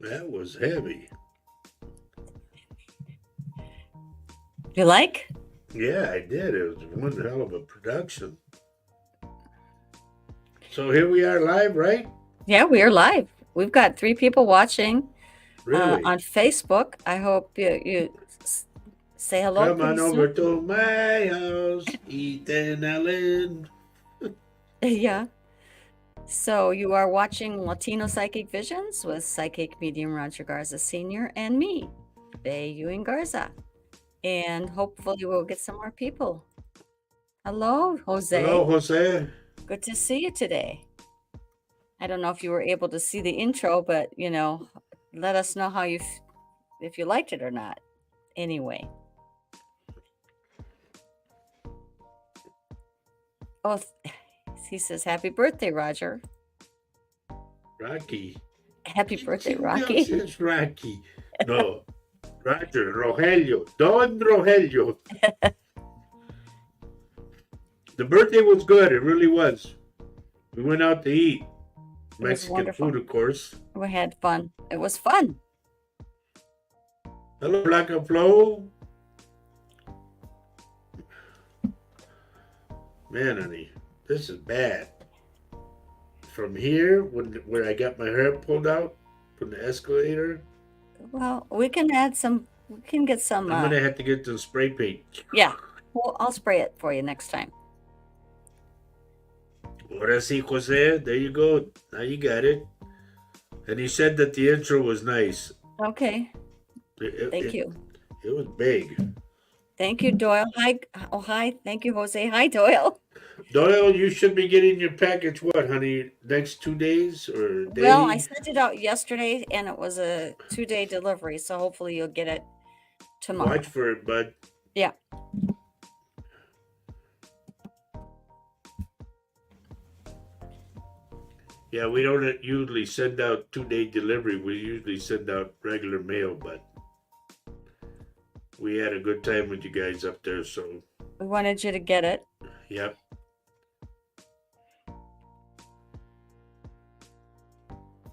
That was heavy. You like? Yeah, I did. It was one hell of a production. So here we are live, right? Yeah, we are live. We've got 3 people watching Really? on Facebook. I hope you say hello. Come on pretty over soon. to my house, Ethan Allen. Yeah. So you are watching Latino Psychic Visions with Psychic Medium Roger Garza Sr. and me, Faye Ewing Garza. And hopefully we'll get some more people. Hello, Jose. Hello, Jose. Good to see you today. I don't know if you were able to see the intro, but let us know how if you liked it or not. Anyway. Oh, he says, happy birthday, Roger. Rocky. Happy birthday, Rocky. It's Rocky. No, Roger, Rogelio. Don Rogelio. The birthday was good. It really was. We went out to eat. Mexican food, of course. We had fun. It was fun. Hello, Black and Flo. Man, honey, this is bad. From here, where I got my hair pulled out from the escalator. Well, we can add some. We can get some. I'm gonna have to get some spray paint. Yeah, well, I'll spray it for you next time. Ahora sí, Jose. There you go. Now you got it. And he said that the intro was nice. Okay. Thank you. It was big. Thank you, Doyle. Hi. Oh, hi. Thank you, Jose. Hi, Doyle. Doyle, you should be getting your package, what, honey, next 2 days or day? Well, I sent it out yesterday, and it was a 2-day delivery, so hopefully you'll get it tomorrow. Watch for it, bud. Yeah. Yeah, we don't usually send out 2-day delivery. We usually send out regular mail, but we had a good time with you guys up there, so. We wanted you to get it. Yep.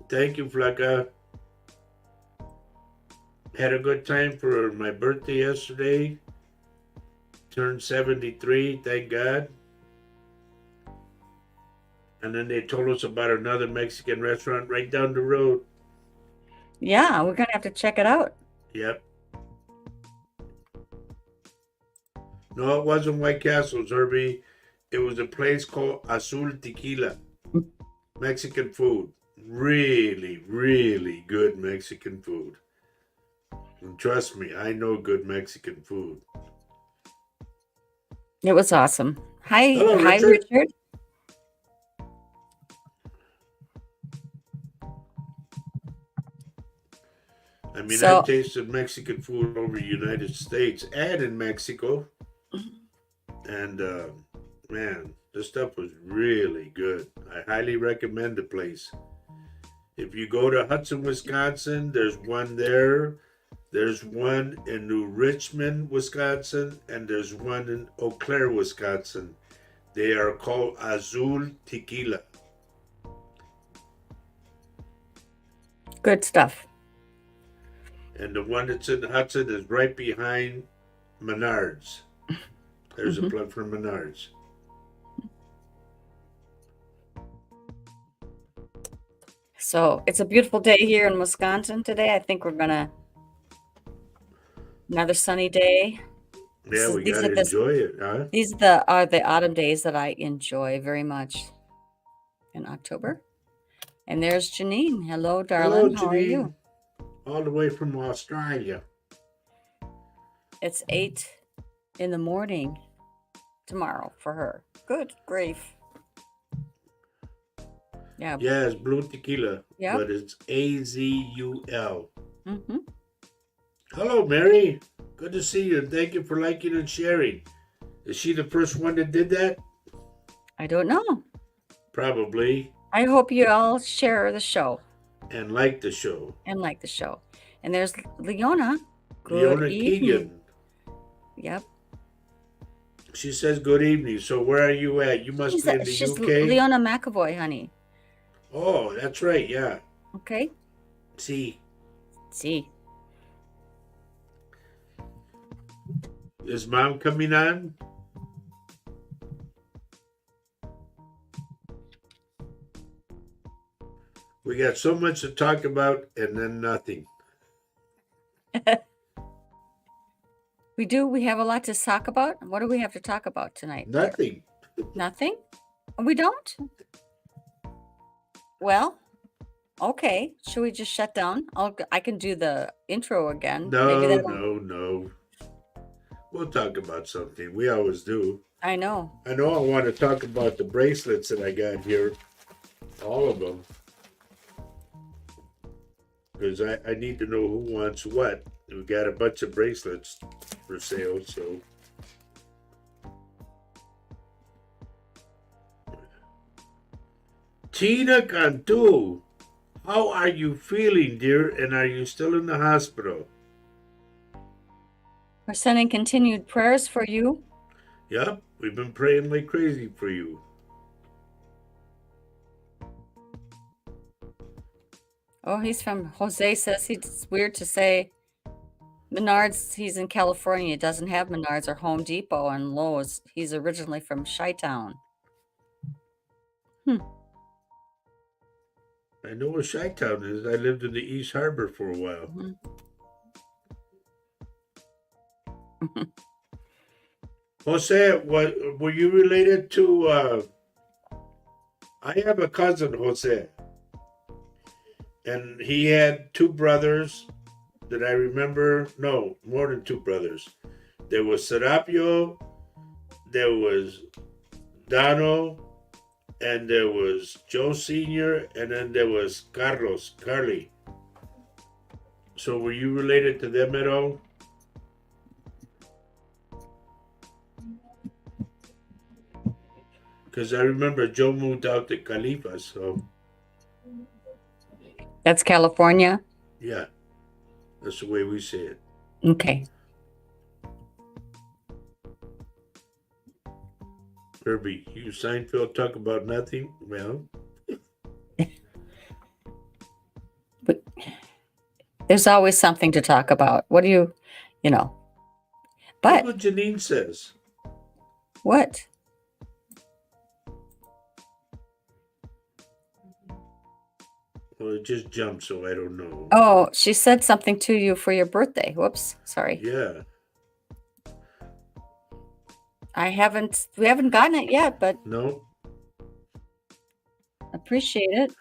Thank you, Flaca. Had a good time for my birthday yesterday. Turned 73, thank God. And then they told us about another Mexican restaurant right down the road. Yeah, we're going to have to check it out. Yep. No, it wasn't White Castle's, Herbie. It was a place called Azul Tequila. Mexican food. Really, really good Mexican food. And trust me, I know good Mexican food. It was awesome. Hi, Hello, hi, Richard. Richard. I mean, I've So, tasted Mexican food over the United States and in Mexico, and man, this stuff was really good. I highly recommend the place. If you go to Hudson, Wisconsin, there's one there. There's one in New Richmond, Wisconsin, and there's one in Eau Claire, Wisconsin. They are called Azul Tequila. good stuff. And the one that's in Hudson is right behind Menards. There's a Mhm. plug for Menards. So it's a beautiful day here in Wisconsin today. I think we're gonna another sunny day. Yeah, we These got are to the enjoy it, huh? these are the autumn days that I enjoy very much in October. And there's Janine. Hello, Hello, darling. How are Janine. you? All the way from Australia. It's 8 in the morning tomorrow for her. Good grief. Yeah. Yeah, it's blue tequila, Yep. but it's AZUL. Mm-hmm. Hello, Mary. Good to see you, and thank you for liking and sharing. Is she the first one that did that? I don't know. Probably. I hope you all share the show And like the show. and like the show. And there's Leona. Good Leona evening. Keegan. Yep. She says good evening. So where are you at? You must be in the She's UK. Leona McAvoy, honey. Oh, that's right. Yeah. Okay. See, See. is Mom coming on? We got so much to talk about and then nothing. We do. We have a lot to talk about. What do we have to talk about tonight? dear? Nothing. Nothing? We don't? Well, okay. Should we just shut down? I can do the intro again. Maybe No, that'll. no. We'll talk about something. We always do. I know. I know I want to talk about the bracelets that I got here. All of them. Because I need to know who wants what. We got a bunch of bracelets for sale, so. Tina Cantu, how are you feeling, dear? And are you still in the hospital? We're sending continued prayers for you. Yep, we've been praying like crazy for you. Oh, he's from Jose says it's weird to say Menards. He's in California. It doesn't have Menards or Home Depot and Lowe's. He's originally from Chi-Town. I know where Chi-Town is. I lived in the East Harbor for a while. Mm-hmm. Jose, what were you related to? I have a cousin, Jose, and he had two brothers that I remember. No, more than two brothers. There was Serapio, there was Dano, and there was Joe Sr., and then there was Carly. So were you related to them at all? Because I remember Joe moved out to Khalifa, so That's California. yeah, that's the way we say it. Okay. Herbie, you Seinfeld talk about nothing? Well, But there's always something to talk about. What do you know? look But what Janine says. what? Well, it just jumped, so I don't know. Oh, she said something to you for your birthday. Whoops. Sorry. Yeah. We haven't gotten it yet, but No? appreciate it.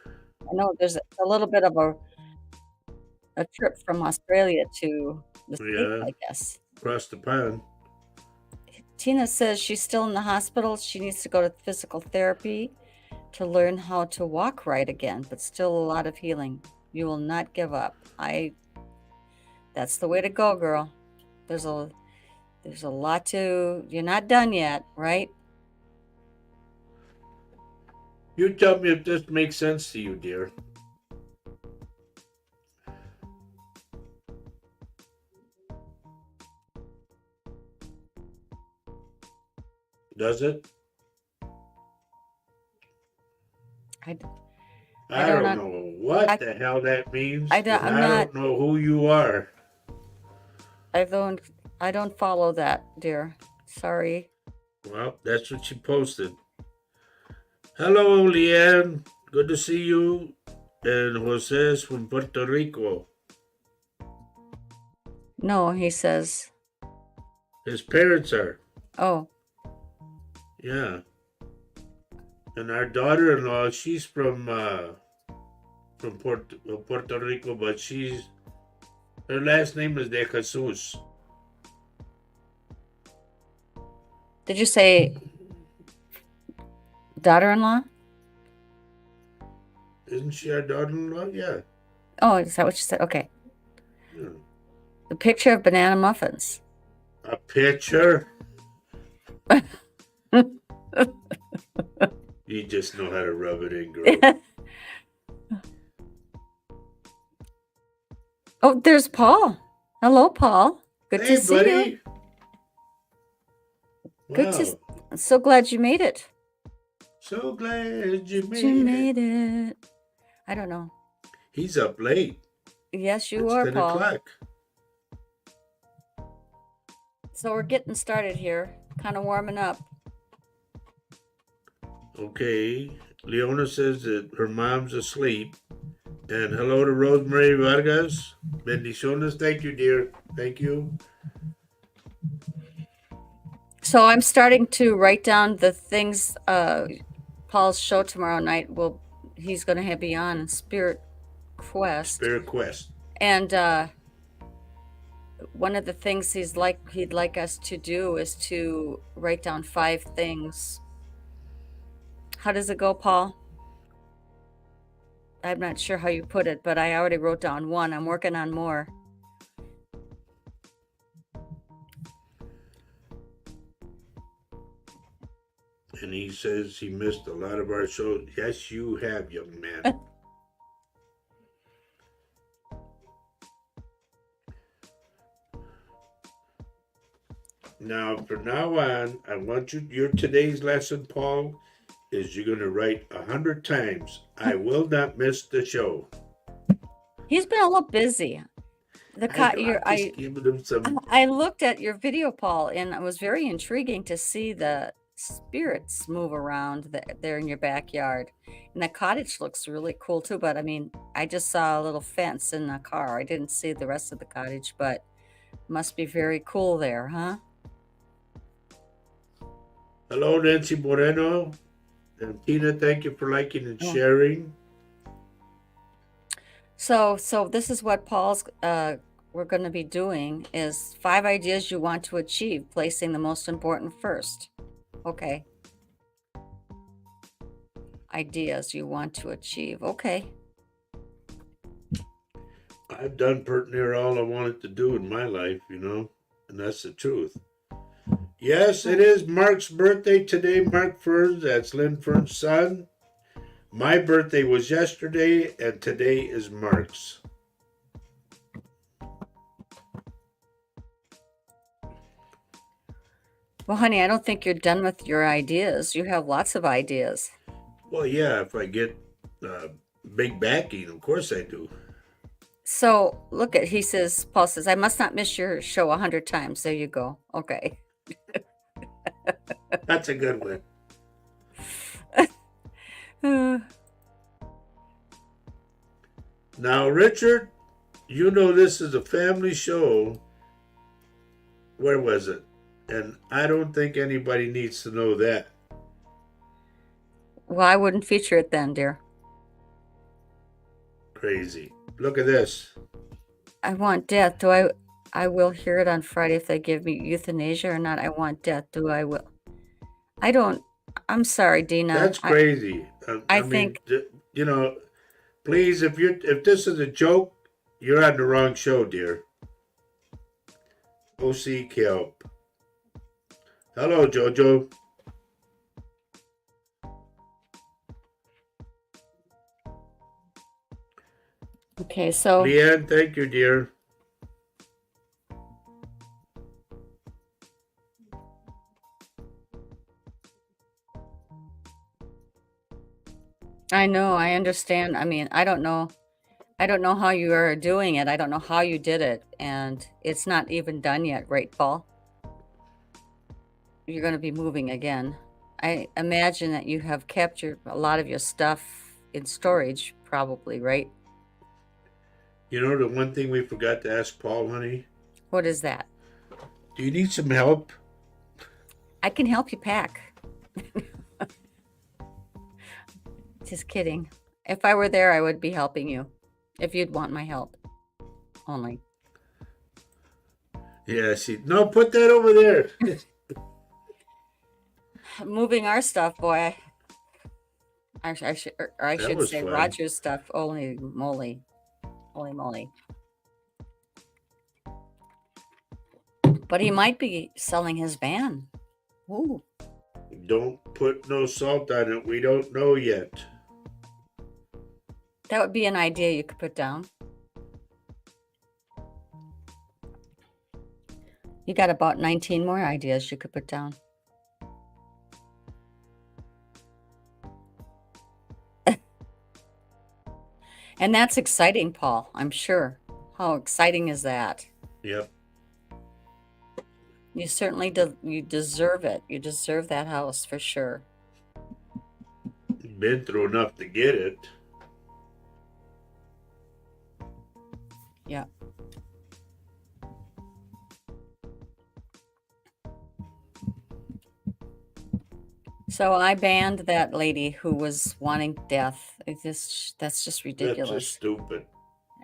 I know there's a little bit of a trip from Australia to the States, Yeah, I guess. across the pond. Tina says she's still in the hospital. She needs to go to physical therapy to learn how to walk right again, but still a lot of healing. You will not give up. That's the way to go, girl. There's a lot to, you're not done yet, right? You tell me if this makes sense to you, dear. Does it? I, I don't don't know. know what I- the hell that means. I don't- and I'm I not- don't know who you are. I don't follow that, dear. Sorry. Well, that's what she posted. Hello, Leanne. Good to see you. And Jose's from Puerto Rico. No, he says. His parents are. Oh, Yeah. And our daughter-in-law, she's from Puerto Rico, but her last name is De Jesus. did you say daughter-in-law? Isn't she our daughter-in-law? Yeah. Oh, is that what you said? Okay. Yeah. The picture of banana muffins. A picture? You just know how to rub it in, girl. Oh, there's Paul. Hello, Paul. Good Hey, to see buddy. you. Good to. Wow. I'm so glad you made it. So glad you made You it. made it. I don't know. He's up late. Yes, you It's are, 10 Paul. o'clock. So we're getting started here. Kind of warming up. Okay. Leona says that her mom's asleep. And hello to Rosemary Vargas. Bendiciones. Thank you, dear. Thank you. So I'm starting to write down the things. Paul's show tomorrow night. He's going to be on Spirit Quest. Spirit Quest. And one of the things he'd like us to do is to write down 5 things. How does it go, Paul? I'm not sure how you put it, but I already wrote down 1. I'm working on more. And he says he missed a lot of our shows. Yes, you have, young man. Now, from now on, I want your today's lesson, Paul, is you're going to write 100 times, I will not miss the show. He's been a little busy. I'm just giving him some. I looked at your video, Paul, and it was very intriguing to see the spirits move around there in your backyard. And the cottage looks really cool too, but I mean, I just saw a little fence in the car. I didn't see the rest of the cottage, but must be very cool there, huh? Hello, Nancy Moreno. And Tina, thank you for liking and sharing. So this is what Paul's we're going to be doing is 5 ideas you want to achieve, placing the most important first. Okay. Ideas you want to achieve. Okay. I've done pretty near all I wanted to do in my life, and that's the truth. Yes, it is Mark's birthday today. Mark Ferns, that's Lynn Fern's son. My birthday was yesterday, and today is Mark's. Well, honey, I don't think you're done with your ideas. You have lots of ideas. Well, yeah, if I get big backing, of course I do. So look at, Paul says, I must not miss your show 100 times. There you go. Okay. That's a good one. Now, Richard, this is a family show. Where was it? And I don't think anybody needs to know that. Well, I wouldn't feature it then, dear. Crazy. Look at this. I want death. Do I? I will hear it on Friday if they give me euthanasia or not. I want death. Do I will? I don't. I'm sorry, Dina. That's crazy. I I mean, think you know, please, if this is a joke, you're on the wrong show, dear. Go seek help. Hello, Jojo. okay. So Leanne, thank you, dear. I know. I understand. I mean, I don't know. I don't know how you are doing it. I don't know how you did it, and it's not even done yet, right, Paul? You're going to be moving again. I imagine that you have kept a lot of your stuff in storage, probably, right? You know the one thing we forgot to ask Paul, honey? What is that? Do you need some help? I can help you pack. Just kidding. If I were there, I would be helping you. If you'd want my help. Only. Yeah, see. No, put that over there. Moving our stuff, boy. I That should was say fun. Roger's stuff. Holy moly. Holy moly. But he might be selling his van. Ooh. Don't put no salt on it. We don't know yet. That would be an idea you could put down. You got about 19 more ideas you could put down. And that's exciting, Paul, I'm sure. How exciting is that? Yep. You certainly you deserve it. You deserve that house for sure. Been through enough to get it. Yeah. So I banned that lady who was wanting death. That's just ridiculous. That's just stupid.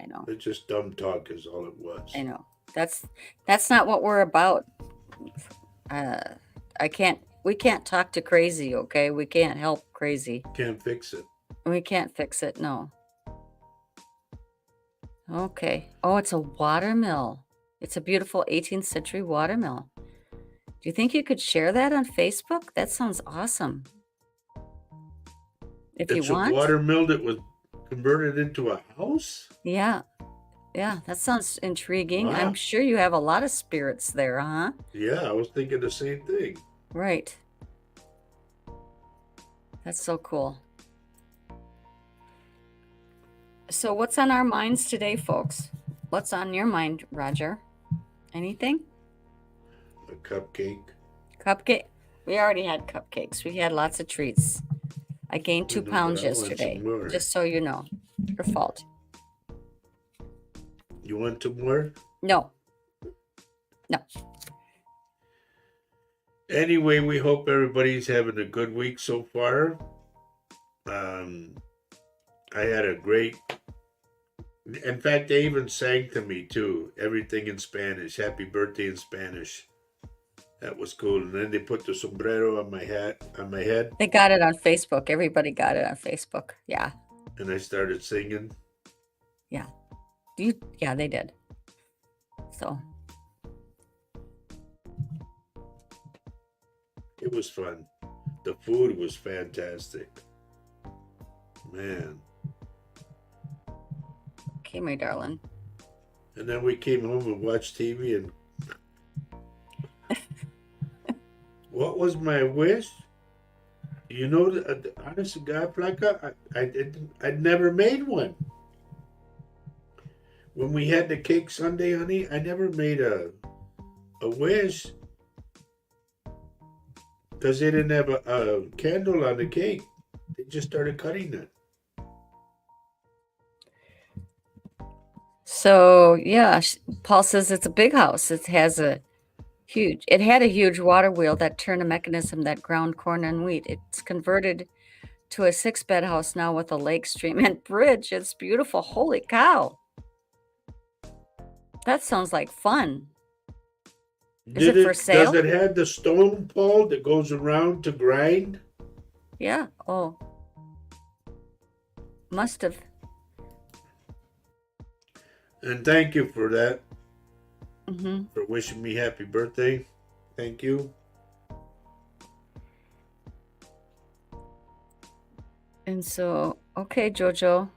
I know. It's just dumb talk is all it was. I know. That's not what we're about. We can't talk to crazy, okay? We can't help crazy. Can't fix it. We can't fix it, no. Okay. Oh, it's a watermill. It's a beautiful 18th century watermill. Do you think you could share that on Facebook? That sounds awesome. If It's you want. a watermill that was converted into a house? Yeah. Yeah, that sounds intriguing. Wow. I'm sure you have a lot of spirits there, huh? Yeah, I was thinking the same thing. Right. That's so cool. So what's on our minds today, folks? What's on your mind, Roger? Anything? A cupcake. Cupcake? We already had cupcakes. We had lots of treats. I gained 2 pounds yesterday, just so you know. Your fault. You want some more? No. No. Anyway, we hope everybody's having a good week so far. I had a great... In fact, they even sang to me, too. Everything in Spanish. Happy birthday in Spanish. That was cool. And then they put the sombrero on my head. They got it on Facebook. Everybody got it on Facebook. Yeah. And I started singing. Yeah. Yeah, they did. So. It was fun. The food was fantastic. Man. Okay, my darling. And then we came home and watched TV and... What was my wish? You know, honest to God, Flaca, I'd never made one. When we had the cake Sunday, honey, I never made a wish because they didn't have a candle on the cake. They just started cutting it. So, yeah, Paul says it's a big house. It had a huge water wheel that turned a mechanism that ground corn and wheat. It's converted to a 6-bed house now with a lake stream and bridge. It's beautiful. Holy cow. That sounds like fun. Is it for sale? Does it have the stone, Paul, that goes around to grind? Yeah. Oh. Must have. And thank you for that. Mm-hmm. For wishing me happy birthday. Thank you. And so, okay, Jojo.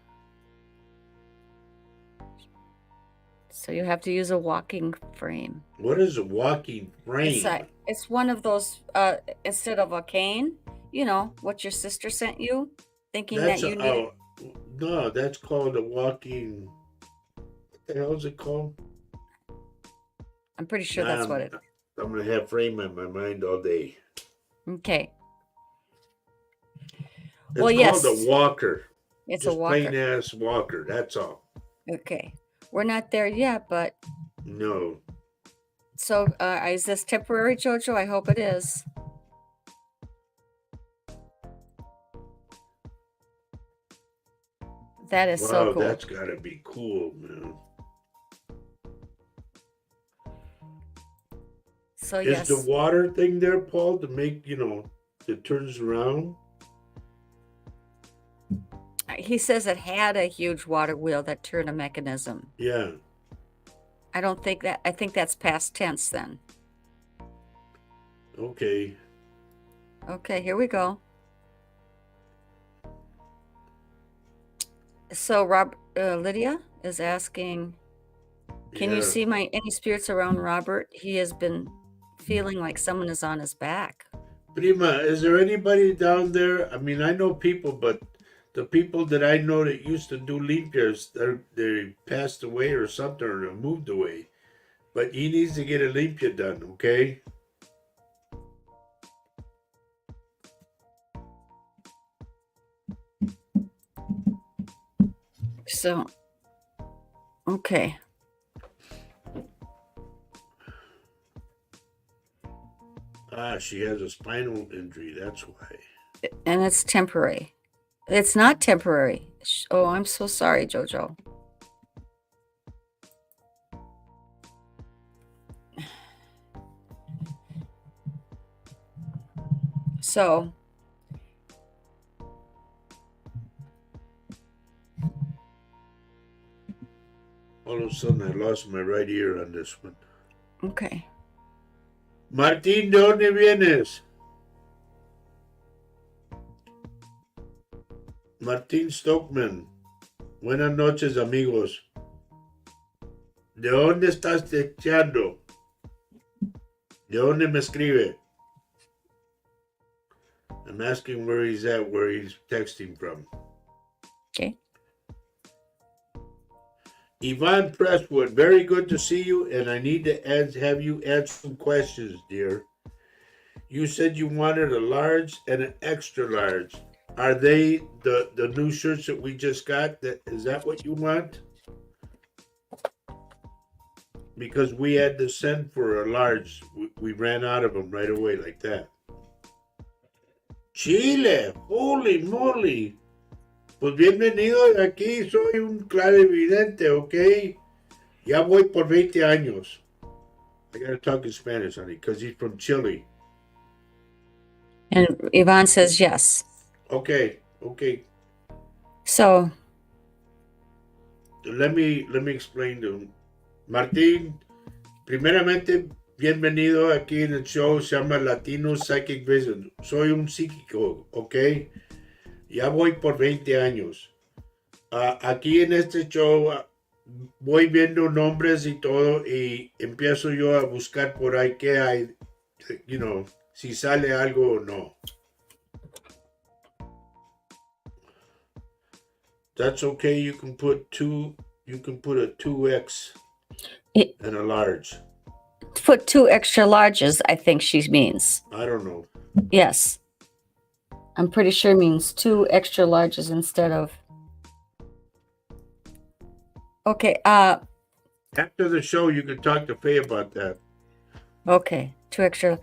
So you have to use a walking frame. What is a walking frame? It's one of those, instead of a cane, you know, what your sister sent you, thinking that you need. No, that's called a walking. What the hell is it called? I'm pretty sure that's what it. I'm gonna have frame in my mind all day. Okay. It's called a walker. It's just a walker. Plain ass walker. That's all. Okay. We're not there yet, but. No. So, is this temporary, Jojo? I hope it is. That is so cool. That's gotta be cool, man. So is the water thing there, Paul, to make, it turns around? He says it had a huge water wheel that turned a mechanism. Yeah. I don't think that. I think that's past tense then. Okay. Okay, here we go. So Lydia is asking, can you see any spirits around Robert? He has been feeling like someone is on his back. Prima, is there anybody down there? I mean, I know people, but the people that I know that used to do limpias, they passed away or something, or moved away. But he needs to get a limpia done, okay? So, okay. She has a spinal injury, that's why. And it's temporary. It's not temporary. Oh, I'm so sorry, Jojo. So, all of a sudden I lost my right ear on this one. Okay. Martín, ¿de dónde vienes? Martín Stockman. Buenas noches, amigos. ¿De dónde estás texteando? ¿De dónde me escribe? I'm asking where he's at, where he's texting from. Okay. Yvonne Presswood, very good to see you, and I need to have you answer some questions, dear. You said you wanted a large and an extra large. Are they the new shirts that we just got? Is that what you want? Because we had to send for a large. We ran out of them right away like that. Chile, holy moly. Pues bienvenido aquí, soy un clarividente, ¿ok? Ya voy por 20 años. I gotta talk in Spanish, honey, because he's from Chile. And Yvonne says yes. Okay. So let me explain to him. Martín, primeramente, bienvenido aquí en el show, se llama Latino Psychic Visions. Soy un psíquico, ¿ok? Ya voy por 20 años. Aquí en este show voy viendo nombres y todo y empiezo yo a buscar por ahí qué hay, si sale algo o no. That's okay. You can put a 2X and a large. Put 2 extra larges, I think she means. I don't know. Yes. I'm pretty sure it means 2 extra larges instead of. Okay. After the show, you can talk to Faye about that. Okay. 2 extra.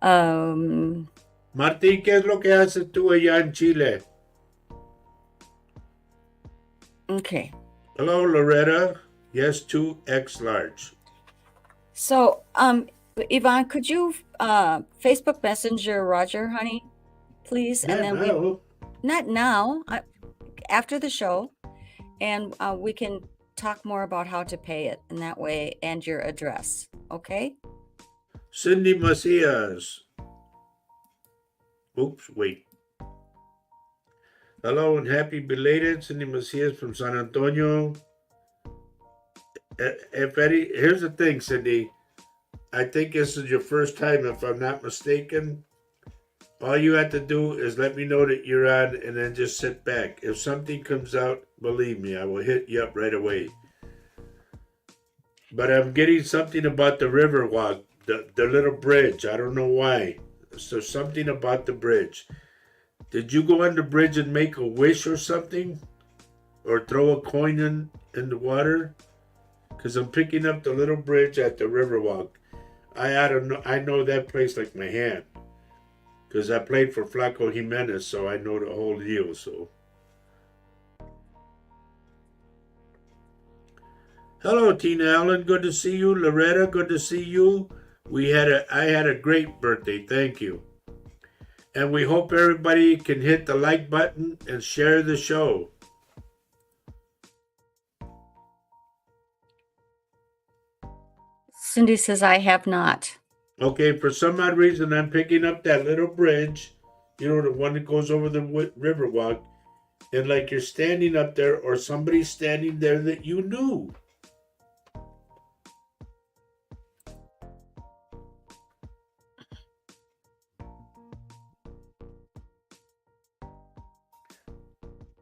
Martín, ¿qué es lo que haces tú allá en Chile? Okay. Hello, Loretta. Yes, 2X large. So, Yvonne, could you Facebook Messenger Roger, honey, please? And Not then now. not now, after the show, and we can talk more about how to pay it in that way and your address. Okay? Cindy Macias. Oops, wait. Hello and happy belated, Cindy Macias from San Antonio. If Eddie, here's the thing, Cindy. I think this is your first time, if I'm not mistaken. All you have to do is let me know that you're on and then just sit back. If something comes out, believe me, I will hit you up right away. But I'm getting something about the river walk, the little bridge. I don't know why. So something about the bridge. Did you go on the bridge and make a wish or something? Or throw a coin in the water? Because I'm picking up the little bridge at the Riverwalk. I know that place like my hand. Because I played for Flaco Jimenez, so I know the whole deal. So, hello, Tina Allen. Good to see you. Loretta, good to see you. I had a great birthday. Thank you. And we hope everybody can hit the like button and share the show. Cindy says, I have not. Okay, for some odd reason, I'm picking up that little bridge, you know, the one that goes over the Riverwalk, and like you're standing up there or somebody's standing there that you knew.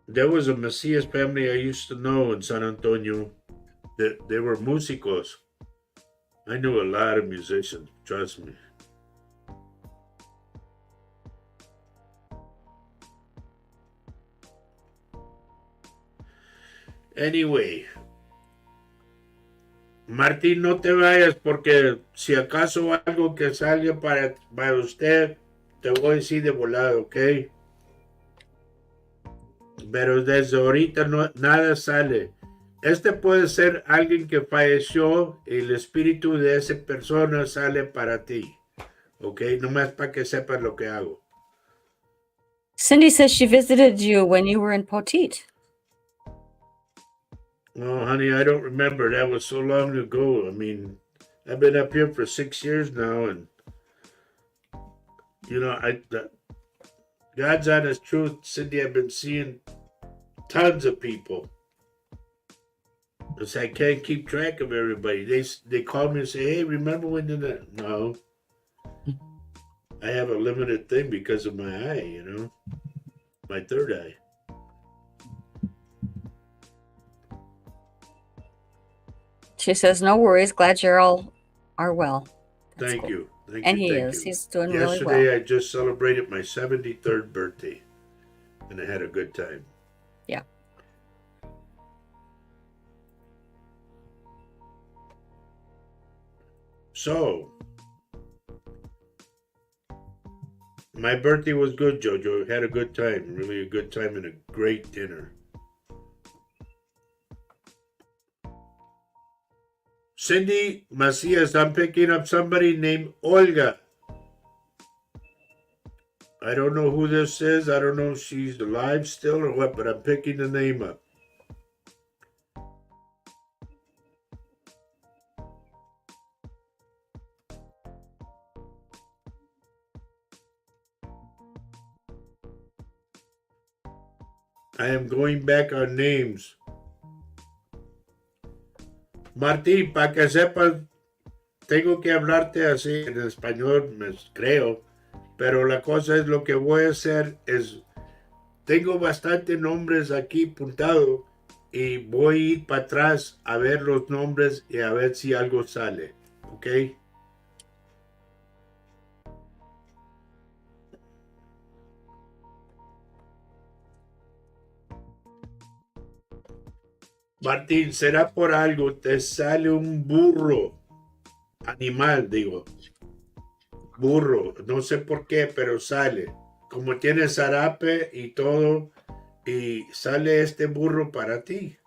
There was a Macias family I used to know in San Antonio. They were músicos. I knew a lot of musicians, trust me. Anyway, Martín, no te vayas porque si acaso algo que salga para usted, te voy a decir de volado, ¿ok? Pero desde ahorita no, nada sale. Este puede ser alguien que falleció y el espíritu de esa persona sale para ti. ¿Ok? Nomás para que sepas lo que hago. Cindy says she visited you when you were in Poteet. Oh, honey, I don't remember. That was so long ago. I mean, I've been up here for 6 years now, and you know, God's honest truth, Cindy, I've been seeing tons of people. Because I can't keep track of everybody. They call me and say, "Hey, remember when did that?" No, I have a limited thing because of my eye. You know, my third eye. She says, no worries. Glad you're all are well. That's Thank cool. you. Thank And you. he Thank is. you. He's doing Yesterday, really well. I just celebrated my 73rd birthday, and I had a good time. Yeah. So, my birthday was good, Jojo. Had a good time. Really a good time and a great dinner. Cindy Macias, I'm picking up somebody named Olga. I don't know who this is. I don't know if she's alive still or what, but I'm picking the name up. I am going back on names. Martín, para que sepas, tengo que hablarte así en español, creo, pero la cosa es lo que voy a hacer es, tengo bastante nombres aquí apuntado y voy a ir para atrás a ver los nombres y a ver si algo sale, ¿ok? Martín, será por algo, te sale un burro, animal, digo, burro, no sé por qué, pero sale. Como tiene zarape y todo, y sale este burro para ti.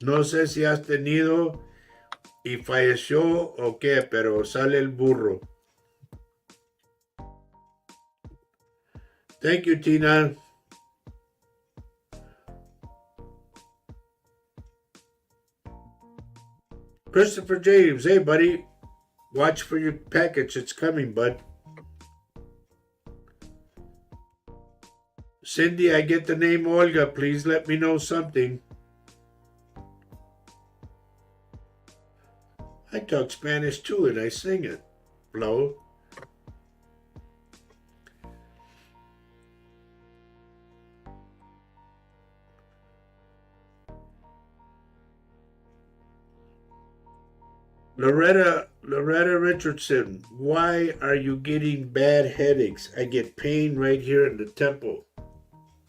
No sé si has tenido y falleció o qué, pero sale el burro. Thank you, Tina. Christopher James, hey, buddy. Watch for your package. It's coming, bud. Cindy, I get the name Olga. Please let me know something. I talk Spanish too, and I sing it. Flo. Loretta Richardson, why are you getting bad headaches? I get pain right here in the temple,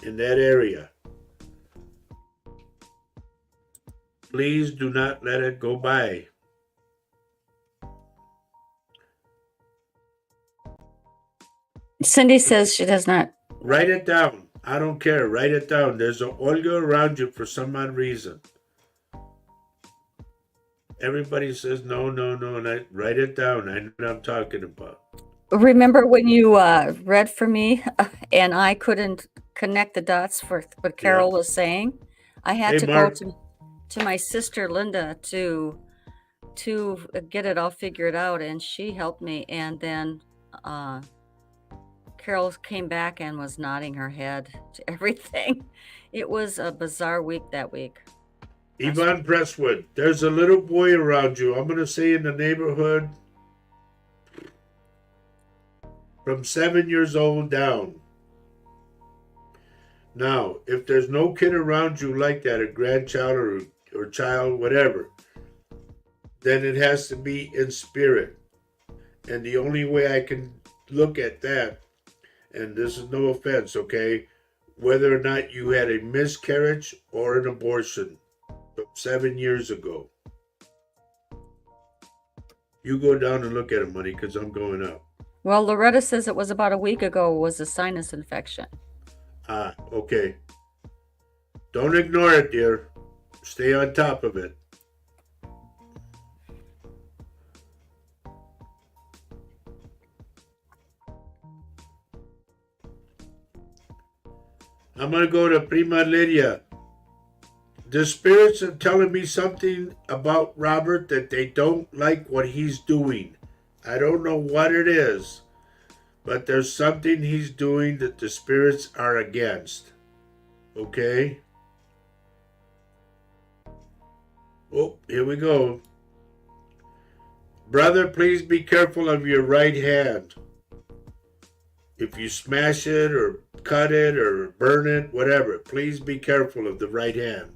in that area. Please do not let it go by. Cindy says she does not. Write it down. I don't care. Write it down. There's an Olga around you for some odd reason. Everybody says no, and I write it down. I know what I'm talking about. Remember when you read for me and I couldn't connect the dots for what Carol was saying? I had to Mark. go to my sister Linda to get it all figured out, and she helped me. And then Carol came back and was nodding her head to everything. It was a bizarre week that week. Yvonne Presswood, there's a little boy around you. I'm going to say in the neighborhood from 7 years old down. Now, if there's no kid around you like that, a grandchild or child, whatever, then it has to be in spirit. And the only way I can look at that, and this is no offense, okay, whether or not you had a miscarriage or an abortion from 7 years ago. You go down and look at it, money, because I'm going up. Well, Loretta says it was about a week ago, was a sinus infection. Ah, okay. Don't ignore it, dear. Stay on top of it. I'm going to go to Prima Lydia. The spirits are telling me something about Robert that they don't like what he's doing. I don't know what it is, but there's something he's doing that the spirits are against. Okay? Oh, here we go. Brother, please be careful of your right hand. If you smash it or cut it or burn it, whatever, please be careful of the right hand.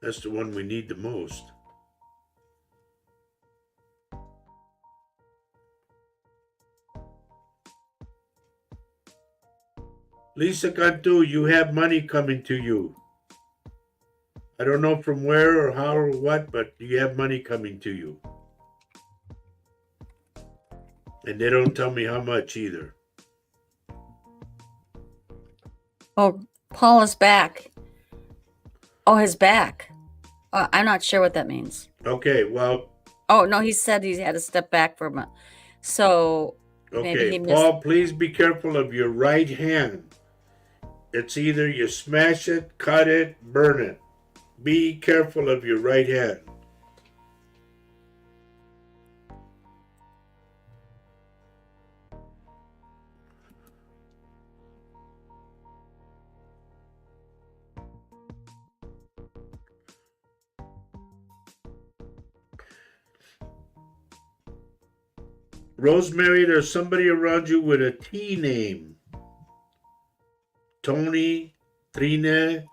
That's the one we need the most. Lisa Cantu, you have money coming to you. I don't know from where or how or what, but you have money coming to you. And they don't tell me how much either. Oh, Paul is back. Oh, his back. I'm not sure what that means. Okay, well. Oh, no, he said he had to step back for a minute. So maybe he missed. Paul, please be careful of your right hand. It's either you smash it, cut it, burn it. Be careful of your right hand. Rosemary, there's somebody around you with a T name. Tony, Trina,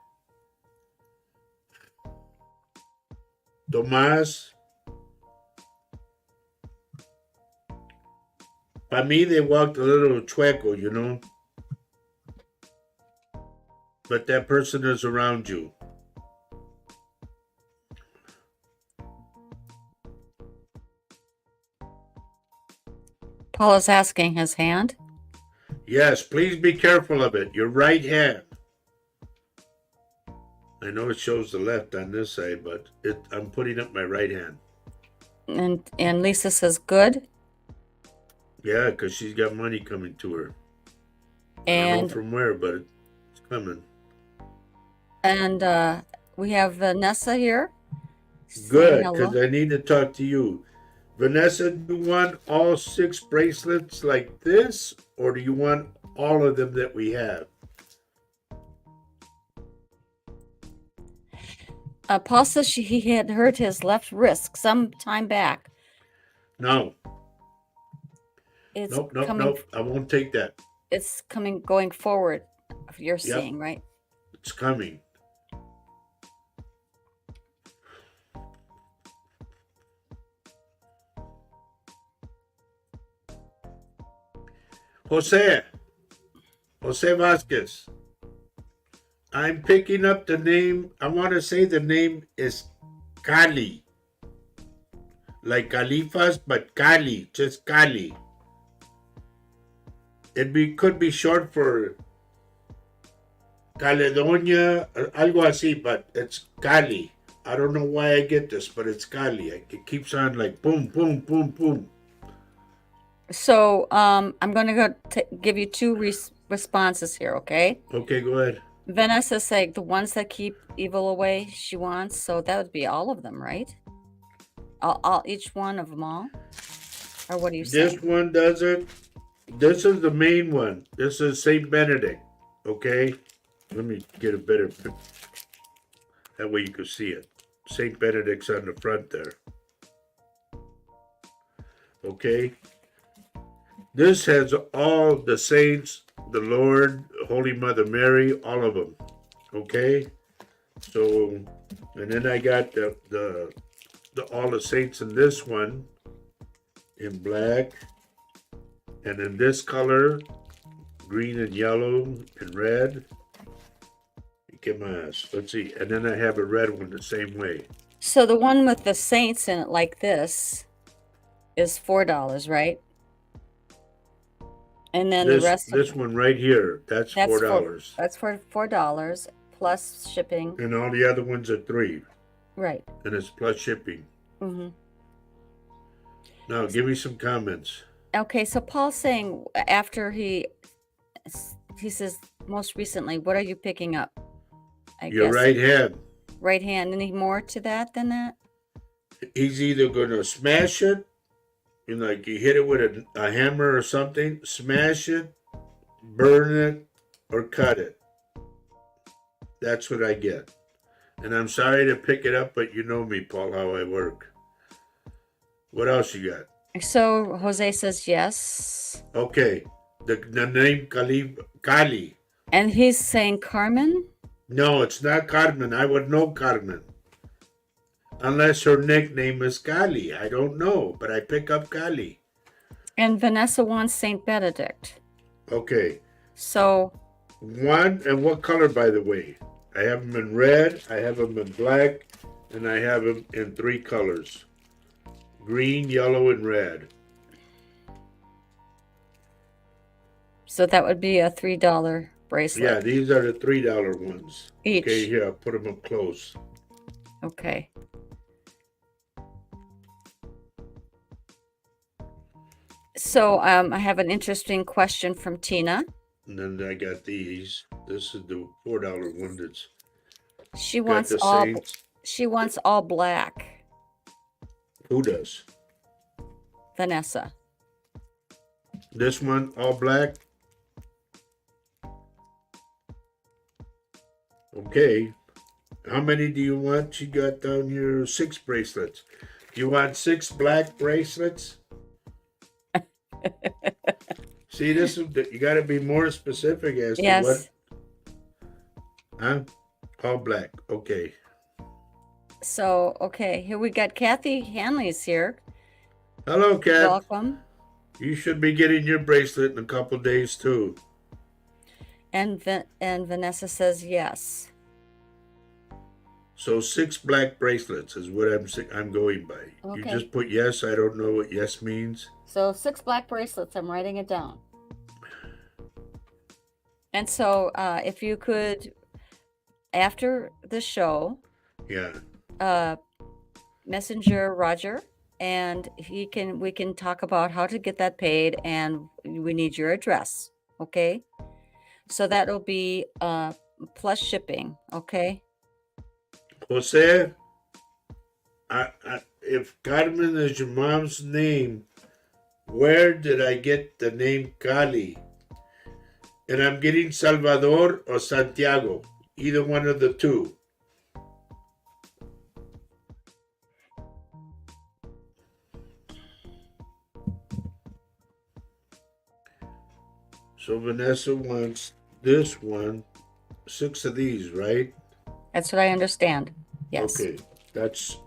Tomás. Para mí, they walked a little chueco, you know. But that person is around you. Paul is asking his hand. Yes, please be careful of it. Your right hand. I know it shows the left on this side, but I'm putting up my right hand. And Lisa says good. Yeah, because she's got money coming to her. I don't know And from where, but it's coming. we have Vanessa here saying Good, because hello. I need to talk to you. Vanessa, do you want all 6 bracelets like this, or do you want all of them that we have? Paul says he had hurt his left wrist some time back. No. It's Nope. I won't take that. It's going forward. You're Yep. seeing, right? It's coming. Jose Vasquez. I'm picking up the name. I want to say the name is Kali. Like Califas, but Kali. Just Kali. Could be short for Caledonia or algo así, but it's Kali. I don't know why I get this, but it's Kali. It keeps on like boom, boom, boom, boom. So I'm going to give you 2 responses here, okay? Okay, go ahead. Vanessa's saying the ones that keep evil away she wants, so that would be all of them, right? All each one of them all? Or what are you saying? This one doesn't. This is the main one. This is Saint Benedict. Okay? Let me get a better picture. That way you can see it. Saint Benedict's on the front there. Okay? This has all the saints, the Lord, Holy Mother Mary, all of them. Okay? So, and then I got the all the saints in this one in black, and in this color, green and yellow and red. Get my ass. Let's see. And then I have a red one the same way. So the one with the saints in it like this is $4, right? And then the rest this one right here, that's $4. That's for $4 plus shipping. And all the other ones are $3. Right. And it's plus shipping. Mm-hmm. Now give me some comments. Okay, so Paul's saying after he says most recently, what are you picking up? Your right hand. Right hand. Any more to that than that? He's either gonna smash it, like you hit it with a hammer or something, smash it, burn it, or cut it. That's what I get. And I'm sorry to pick it up, but you know me, Paul, how I work. What else you got? So Jose says yes. Okay. The name Kali. And he's saying Carmen? No, it's not Carmen. I would know Carmen. Unless her nickname is Kali. I don't know, but I pick up Kali. And Vanessa wants Saint Benedict. Okay. So. One, and what color, by the way? I have them in red, I have them in black, and I have them in 3 colors. Green, yellow, and red. So that would be a $3 bracelet. Yeah, these are the $3 ones. Each. Okay, here, I'll put them up close. Okay. So I have an interesting question from Tina. And then I got these. This is the $4 one that's. She wants all. Saints. She wants all black. Who does? Vanessa. This one, all black. Okay. How many do you want? She got down here 6 bracelets. Do you want 6 black bracelets? See, this is you got to be more specific as to what. Huh? All black. Okay. So, okay, here we got Kathy Hanley's here. Hello, Kat. Welcome. You should be getting your bracelet in a couple days too. And Vanessa says yes. So 6 black bracelets is what I'm going by. Okay. You just put yes. I don't know what yes means. So 6 black bracelets. I'm writing it down. And so if you could after the show, Yeah. Messenger Roger, and we can talk about how to get that paid, and we need your address. Okay, so that'll be plus shipping. Okay. Jose, if Carmen is your mom's name, where did I get the name Cali? And I'm getting Salvador or Santiago, either one of the two. So Vanessa wants this one, 6 of these, right? That's what I understand. Yes. Okay, that's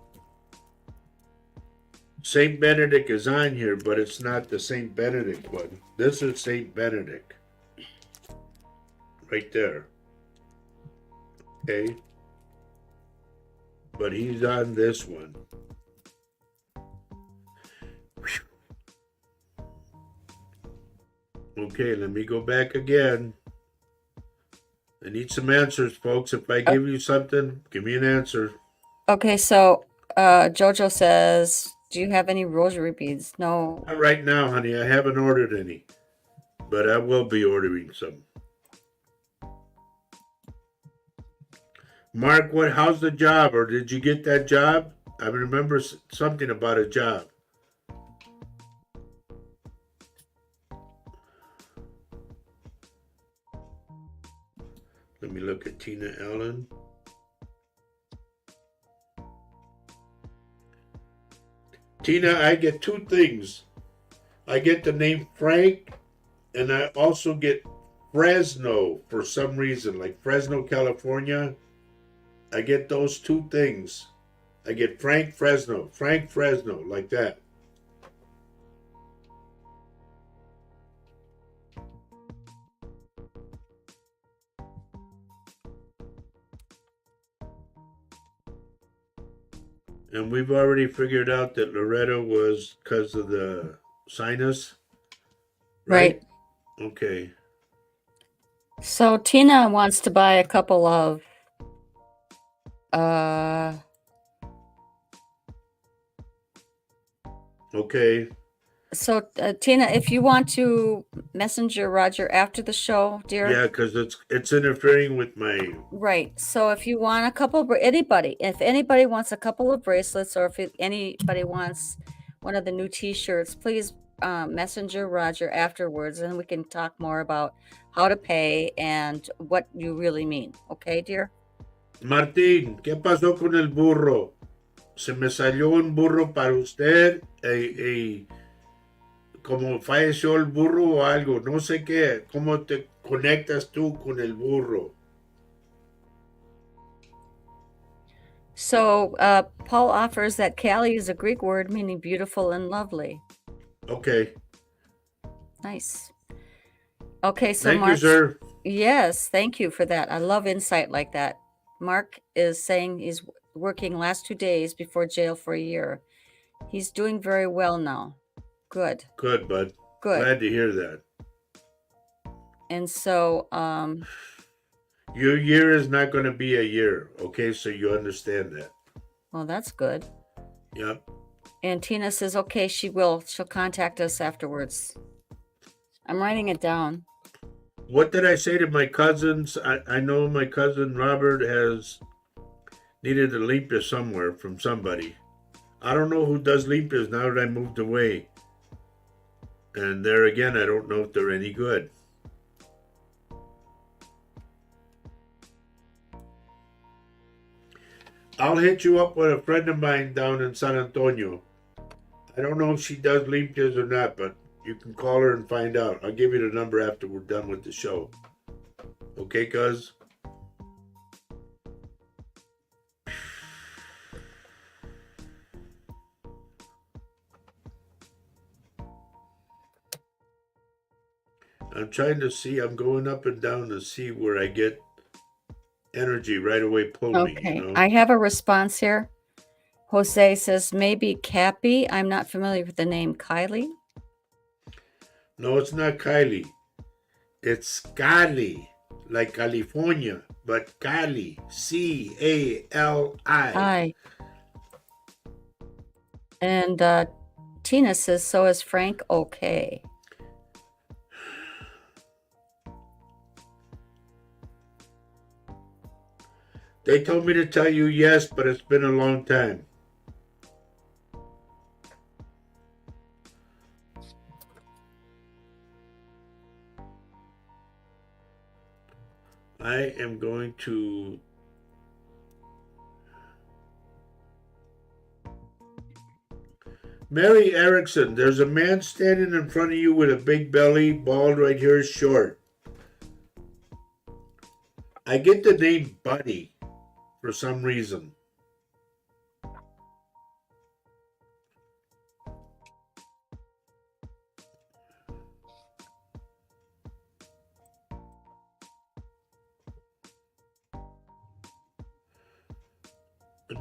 Saint Benedict is on here, but it's not the Saint Benedict one. This is Saint Benedict. Right there. Okay. But he's on this one. Okay, let me go back again. I need some answers, folks. If I give you something, give me an answer. Okay, so Jojo says, do you have any rosary beads? No. Not right now, honey. I haven't ordered any. But I will be ordering some. Mark, how's the job? Or did you get that job? I remember something about a job. Let me look at Tina Allen. Tina, I get 2 things. I get the name Frank, and I also get Fresno for some reason, like Fresno, California. I get those 2 things. I get Frank Fresno, like that. And we've already figured out that Loretta was because of the sinus. Right. Okay. So Tina wants to buy a couple of Okay. So Tina, if you want to messenger Roger after the show, dear. Yeah, because it's interfering with my. Right. So if you want a couple, if anybody wants a couple of bracelets, or if anybody wants one of the new T-shirts, please messenger Roger afterwards, and we can talk more about how to pay and what you really mean. Okay, dear? Martín, ¿qué pasó con el burro? Se me salió un burro para usted como falleció el burro o algo, no sé qué. ¿Cómo te conectas tú con el burro? So Paul offers that Kali is a Greek word meaning beautiful and lovely. Okay. Nice. Okay, so Thank Mark, you, sir. Yes, thank you for that. I love insight like that. Mark is saying he's working last 2 days before jail for a year. He's doing very well now. Good. Good, bud. Good. Glad to hear that. And so your year is not going to be a year, okay? So you understand that. Well, that's good. Yep. And Tina says, okay, she'll contact us afterwards. I'm writing it down. What did I say to my cousins? I know my cousin Robert has needed a limpias somewhere from somebody. I don't know who does limpias now that I moved away. And there again, I don't know if they're any good. I'll hit you up with a friend of mine down in San Antonio. I don't know if she does limpias or not, but you can call her and find out. I'll give you the number after we're done with the show. Okay, cuz? I'm trying to see. I'm going up and down to see where I get energy right away. Pull me. Okay, You know? I have a response here. Jose says, maybe Cappy. I'm not familiar with the name. Kylie? No, it's not Kylie. It's Scali. like California, but Cali, Cali. Hi. And Tina says, so is Frank okay? They told me to tell you yes, but it's been a long time. I am going to. Mary Erickson, there's a man standing in front of you with a big belly, bald right here, short. I get the name Buddy for some reason.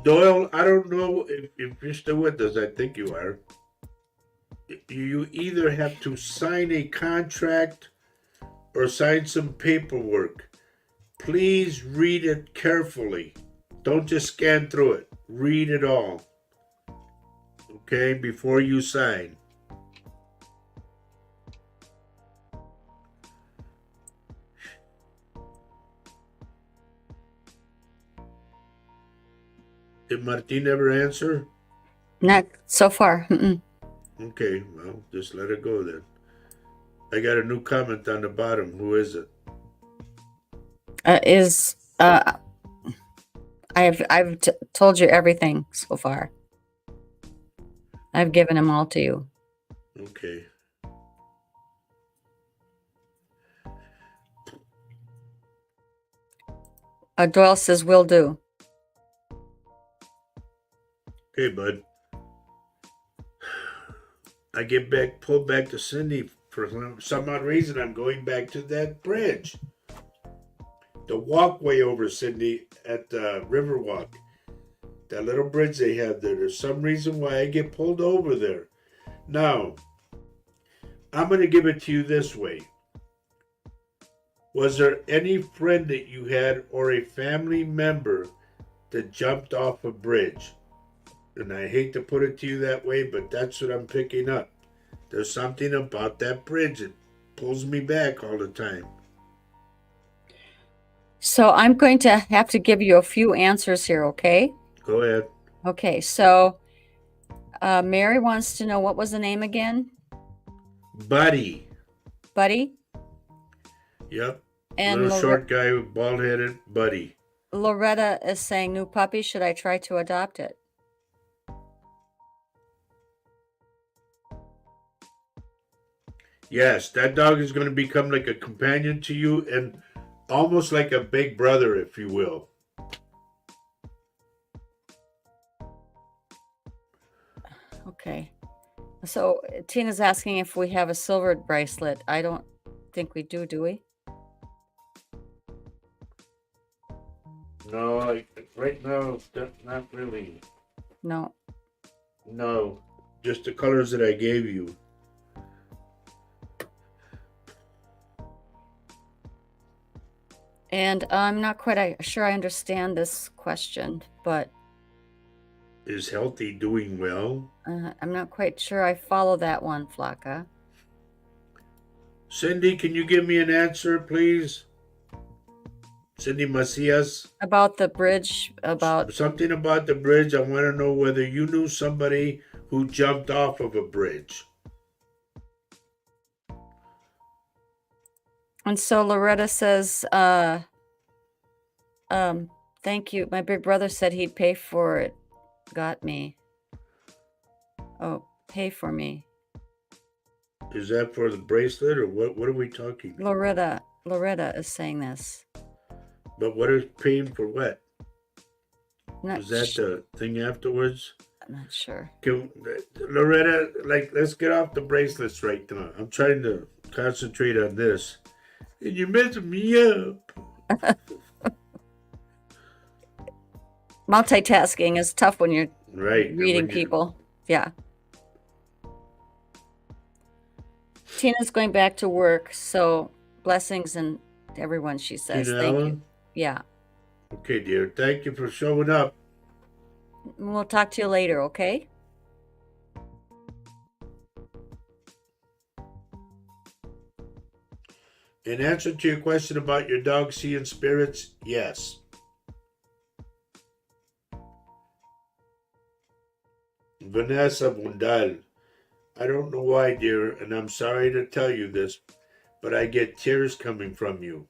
Doyle, I don't know if you're still with us. I think you are. You either have to sign a contract or sign some paperwork. Please read it carefully. Don't just scan through it. Read it all. Okay, before you sign. Did Martin ever answer? Not so far. Mm-mm. Okay, well, just let it go then. I got a new comment on the bottom. Who is it? I've told you everything so far. I've given them all to you. Okay. Doyle says, will do. Okay, bud. I get pulled back to Cindy for some odd reason. I'm going back to that bridge. The walkway over Cindy at the Riverwalk. That little bridge they have there. There's some reason why I get pulled over there. Now, I'm going to give it to you this way. Was there any friend that you had or a family member that jumped off a bridge? And I hate to put it to you that way, but that's what I'm picking up. There's something about that bridge that pulls me back all the time. So I'm going to have to give you a few answers here, okay? Go ahead. Okay, so Mary wants to know, what was the name again? Buddy. Buddy? Yep. And little short guy with bald headed, Buddy. Loretta is saying, new puppy, should I try to adopt it? Yes, that dog is going to become like a companion to you and almost like a big brother, if you will. Okay. So Tina's asking if we have a silver bracelet. I don't think we do we? No, right now, not really. No. No, just the colors that I gave you. And I'm not quite sure I understand this question, but... Is Healthy doing well? I'm not quite sure I follow that one, Flocka. Cindy, can you give me an answer, please? Cindy Macias? About the bridge, about... Something about the bridge. I want to know whether you knew somebody who jumped off of a bridge. And so Loretta says, thank you. My big brother said he'd pay for it. Got me. Oh, pay for me. Is that for the bracelet or what? What are we talking? Loretta is saying this. But what is paying for what? Not Is that the thing afterwards? I'm not sure. Loretta, let's get off the bracelets right now. I'm trying to concentrate on this. And you're messing me up. Multitasking is tough when you're right reading people. Yeah. Tina's going back to work, so blessings and everyone, she says. Tina Thank you. Allen? Yeah. Okay, dear. Thank you for showing up. We'll talk to you later, okay? In answer to your question about your dog seeing spirits, yes. Vanessa Mundal. I don't know why, dear, and I'm sorry to tell you this, but I get tears coming from you.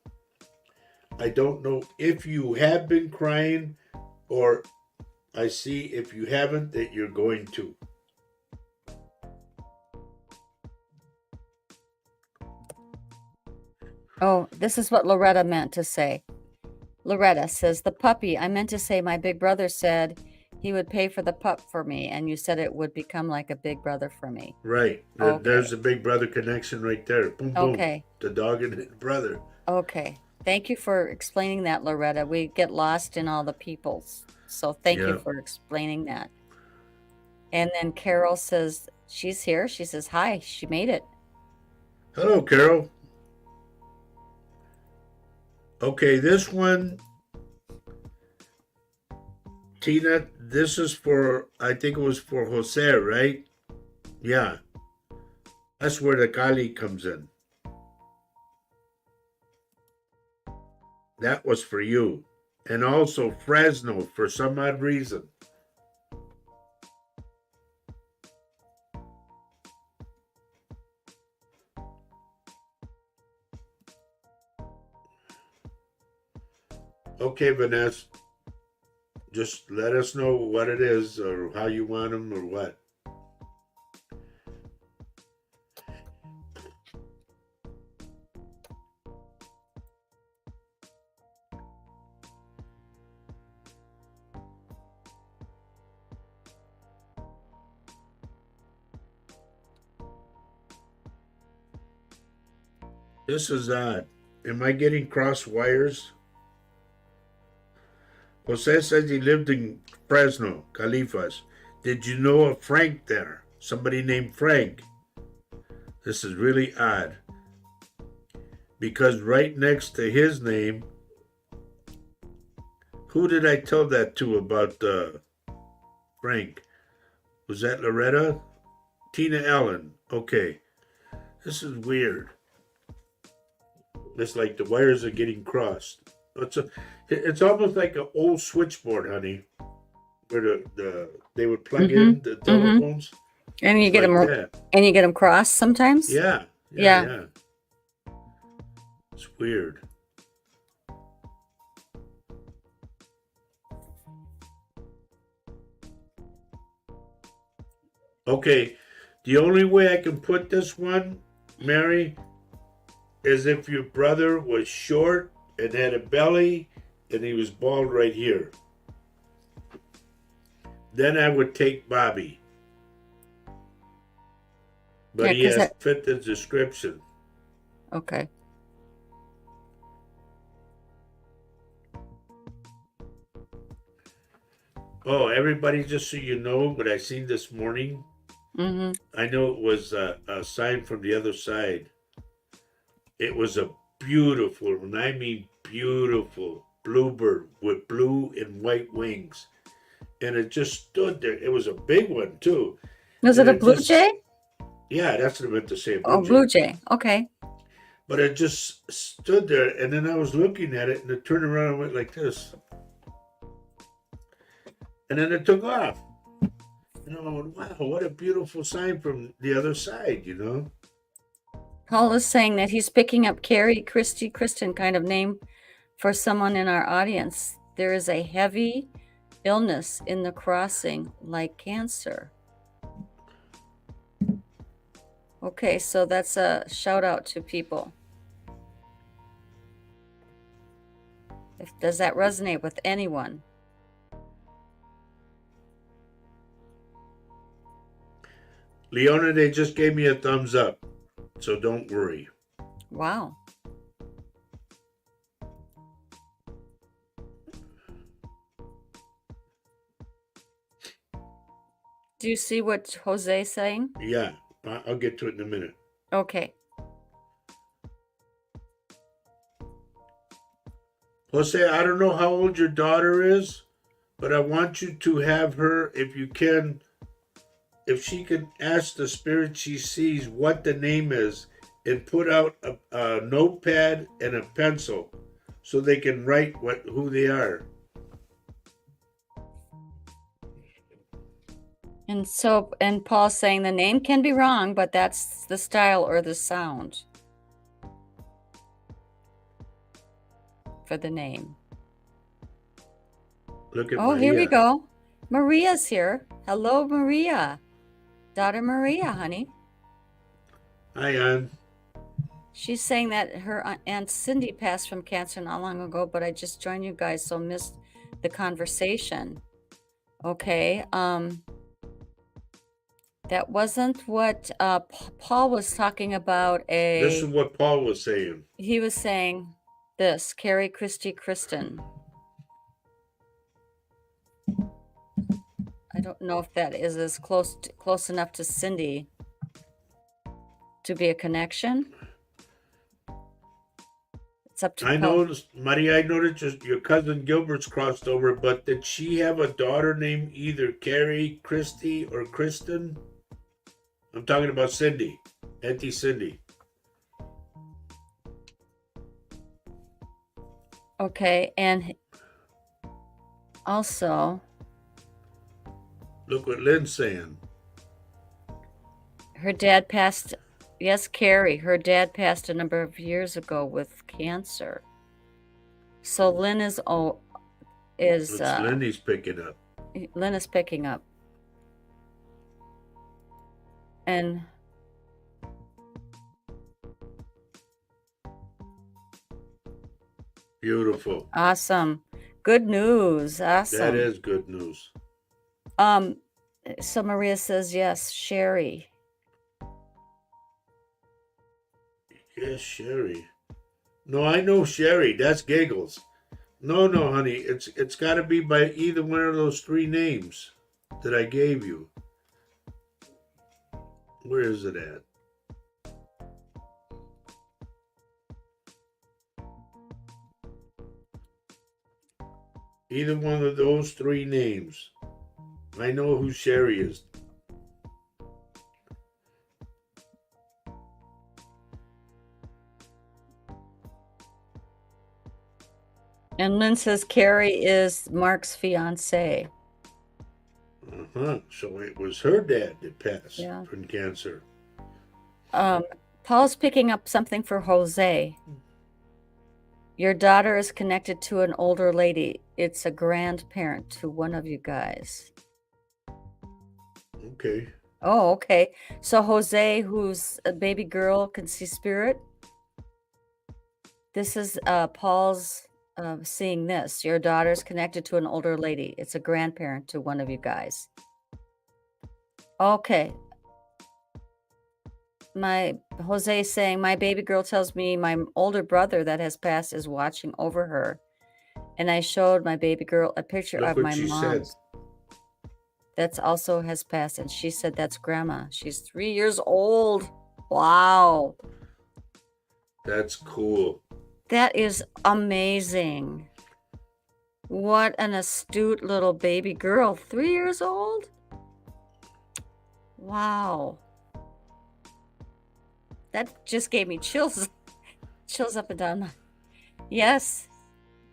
I don't know if you have been crying, or I see if you haven't that you're going to. Oh, this is what Loretta meant to say. Loretta says, the puppy, I meant to say my big brother said he would pay for the pup for me, and you said it would become like a big brother for me. Right. Okay. There's the big brother connection right there. Boom, boom. Okay. The dog and the brother. Okay. Thank you for explaining that, Loretta. We get lost in all the peoples. So thank you Yeah. for explaining that. And then Carol says, she's here. She says, hi, she made it. Hello, Carol. Okay, this one, Tina, this is for, I think it was for Jose, right? Yeah. That's where the Kali comes in. That was for you. And also Fresno for some odd reason. Okay, Vanessa. Just let us know what it is or how you want them or what. This is odd. Am I getting cross wires? Jose says he lived in Fresno, Califas. Did you know a Frank there? Somebody named Frank. This is really odd. Because right next to his name, who did I tell that to about Frank? Was that Loretta? Tina Allen. Okay. This is weird. It's like the wires are getting crossed. It's almost like an old switchboard, honey, where they would plug in the telephones. And you It's get like them that. and you get them crossed sometimes? Yeah. It's weird. Okay, the only way I can put this one, Mary, is if your brother was short and had a belly and he was bald right here. Then I would take Bobby. But Yeah, he 'cause has fit the description. Okay. Oh, everybody, just so you know, what I seen this morning, I know it was a sign from the other side. It was a beautiful, and I mean beautiful, bluebird with blue and white wings. And it just stood there. It was a big one, too. Was And it a blue just, jay? Yeah, that's what I meant to say, a blue Oh, jay. blue jay. Okay. But it just stood there, and then I was looking at it, and it turned around and went like this. And then it took off. And I went, wow, what a beautiful sign from the other side, you know? Paul is saying that he's picking up Carrie, Christy, Kristen kind of name for someone in our audience. There is a heavy illness in the crossing, like cancer. Okay, so that's a shout out to people. Does that resonate with anyone? Leona, they just gave me a thumbs up, so don't worry. Wow. Do you see what Jose's saying? Yeah, I'll get to it in a minute. Okay. Jose, I don't know how old your daughter is, but I want you to have her, if you can, if she can ask the spirit she sees what the name is and put out a notepad and a pencil so they can write who they are. And Paul's saying the name can be wrong, but that's the style or the sound for the name. Look at Oh, Maria. here we go. Maria's here. Hello, Maria. Daughter Maria, honey. Hi, Ann. She's saying that her Aunt Cindy passed from cancer not long ago, but I just joined you guys, so missed the conversation. Okay. That wasn't what Paul was talking about. This is what Paul was saying. He was saying this, Carrie Christie Kristen. I don't know if that is as close enough to Cindy to be a connection. It's up to I noticed, Maria, I noticed your cousin Gilbert's crossed over, but did she have a daughter named either Carrie, Christy, or Kristen? I'm talking about Cindy, Auntie Cindy. Okay, and also, look what Lynn's saying. Her dad passed. Yes, Carrie. Her dad passed a number of years ago with cancer. So Lynn is Lynn is picking up. Lynn is picking up. And Beautiful. Awesome. Good news. Awesome. That is good news. So Maria says yes, Sherry. Yes, Sherry. No, I know Sherry. That's Giggles. No, honey. It's got to be by either one of those three names that I gave you. Where is it at? Either one of those three names. I know who Sherry is. And Lynn says Carrie is Mark's fiance. So it was her dad that passed Yeah. from cancer. Paul's picking up something for Jose. Your daughter is connected to an older lady. It's a grandparent to one of you guys. Okay. Oh, okay. So Jose, who's a baby girl, can see spirit. This is Paul's seeing this. Your daughter's connected to an older lady. It's a grandparent to one of you guys. Okay. My Jose is saying, my baby girl tells me my older brother that has passed is watching over her. And I showed my baby girl a picture Look of what my she mom. said. That's also has passed. And she said, that's grandma. She's 3 years old. Wow. That's cool. That is amazing. What an astute little baby girl. 3 years old? Wow. That just gave me chills. Chills up and down my... Yes.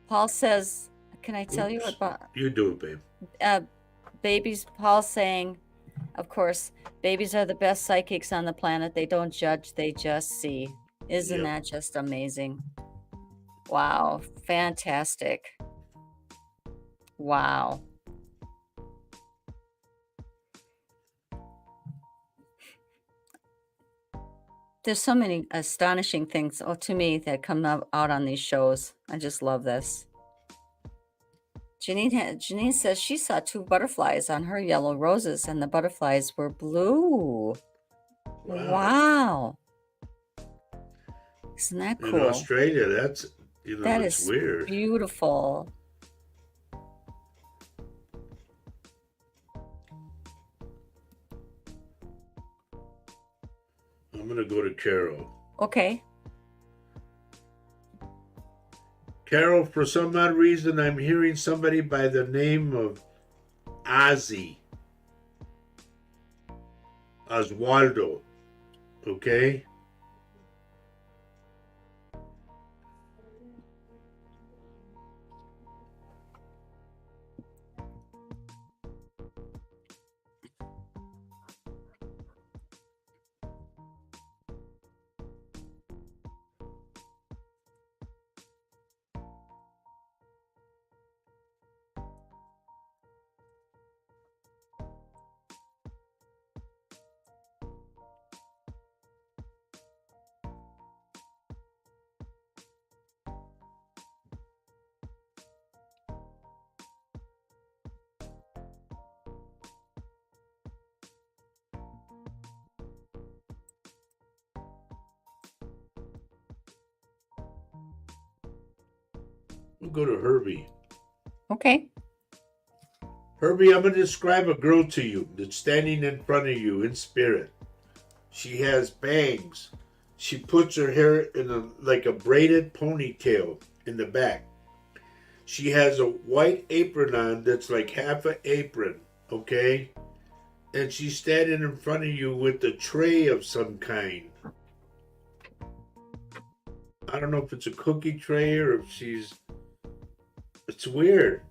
Paul says, can I tell you what... You do it, babe. Babies, Paul's saying, of course, babies are the best psychics on the planet. They don't judge, they just see. Isn't that just amazing? Wow. Fantastic. Wow. There's so many astonishing things to me that come out on these shows. I just love this. Janine says she saw 2 butterflies on her yellow roses, and the butterflies were blue. Wow. Isn't that cool? In Australia, that's, that it's is weird. Beautiful. I'm going to go to Carol. Okay. Carol, for some odd reason, I'm hearing somebody by the name of Ozzy. Oswaldo. Okay? We'll go to Herbie. Okay. Herbie, I'm going to describe a girl to you that's standing in front of you in spirit. She has bangs. She puts her hair in like a braided ponytail in the back. She has a white apron on that's like half an apron, okay? And she's standing in front of you with a tray of some kind. I don't know if it's a cookie tray or if she's... It's weird.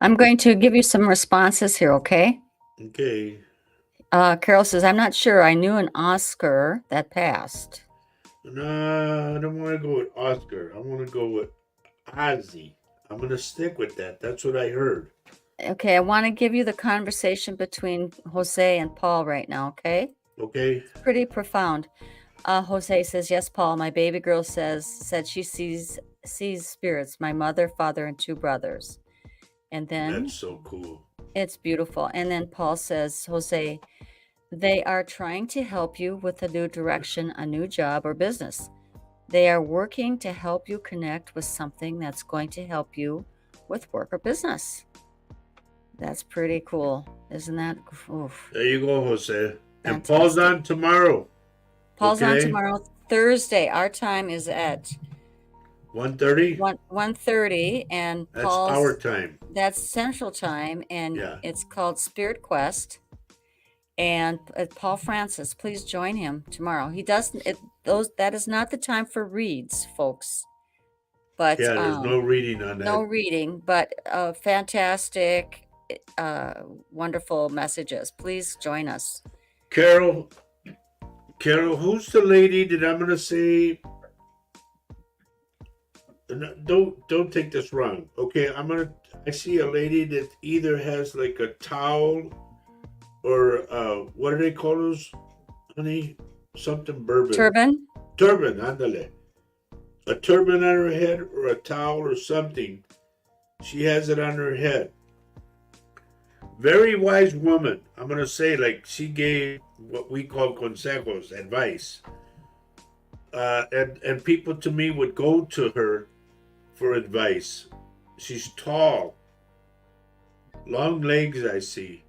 I'm going to give you some responses here, okay? Okay. Carol says, I'm not sure. I knew an Oscar that passed. No, I don't want to go with Oscar. I want to go with Ozzy. I'm going to stick with that. That's what I heard. Okay, I want to give you the conversation between Jose and Paul right now, okay? Okay. It's pretty profound. Jose says, yes, Paul, my baby girl said she sees spirits, my mother, father, and 2 brothers. And then That's so cool. it's beautiful. And then Paul says, Jose, they are trying to help you with a new direction, a new job or business. They are working to help you connect with something that's going to help you with work or business. That's pretty cool, isn't that? Oof. There you go, Jose. And Fantastic. Paul's on tomorrow. Paul's on Okay. tomorrow, Thursday. Our time is at 1:30? 1:30, and That's Paul's our time. that's Central Time, and Yeah. it's called Spirit Quest. And Paul Francis, please join him tomorrow. He doesn't. That is not the time for reads, folks. But Yeah, there's no reading on that. no reading, but fantastic, wonderful messages. Please join us. Carol, who's the lady that I'm gonna say? No, don't take this wrong. Okay, I see a lady that either has like a towel or what do they call those, honey? Something bourbon. Turban? Turban, ándale. A turban on her head or a towel or something. She has it on her head. Very wise woman. I'm going to say, like, she gave what we call consejos, advice. And people to me would go to her for advice. She's tall. Long legs, I see.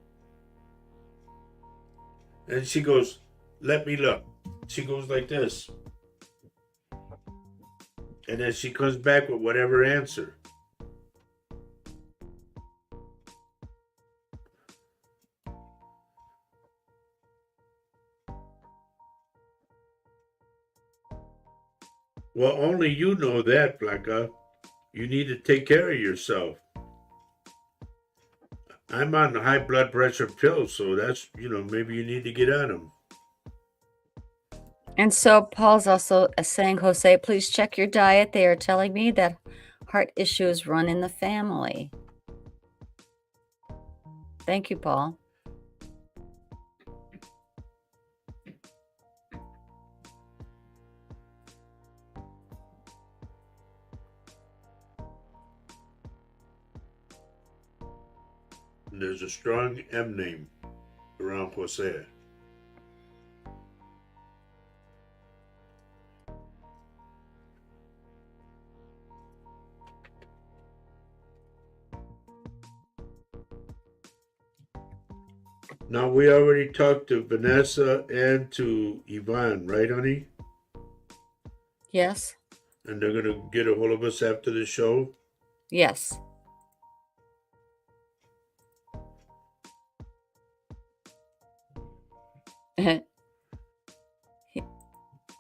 And she goes, let me look. She goes like this. And then she comes back with whatever answer. Well, only you know that, Blanca. You need to take care of yourself. I'm on high blood pressure pills, so that's, maybe you need to get on them. And so Paul's also saying, Jose, please check your diet. They are telling me that heart issues run in the family. Thank you, Paul. And there's a strong M name around Jose. Now, we already talked to Vanessa and to Yvonne, right, honey? Yes. And they're going to get a hold of us after the show. Yes.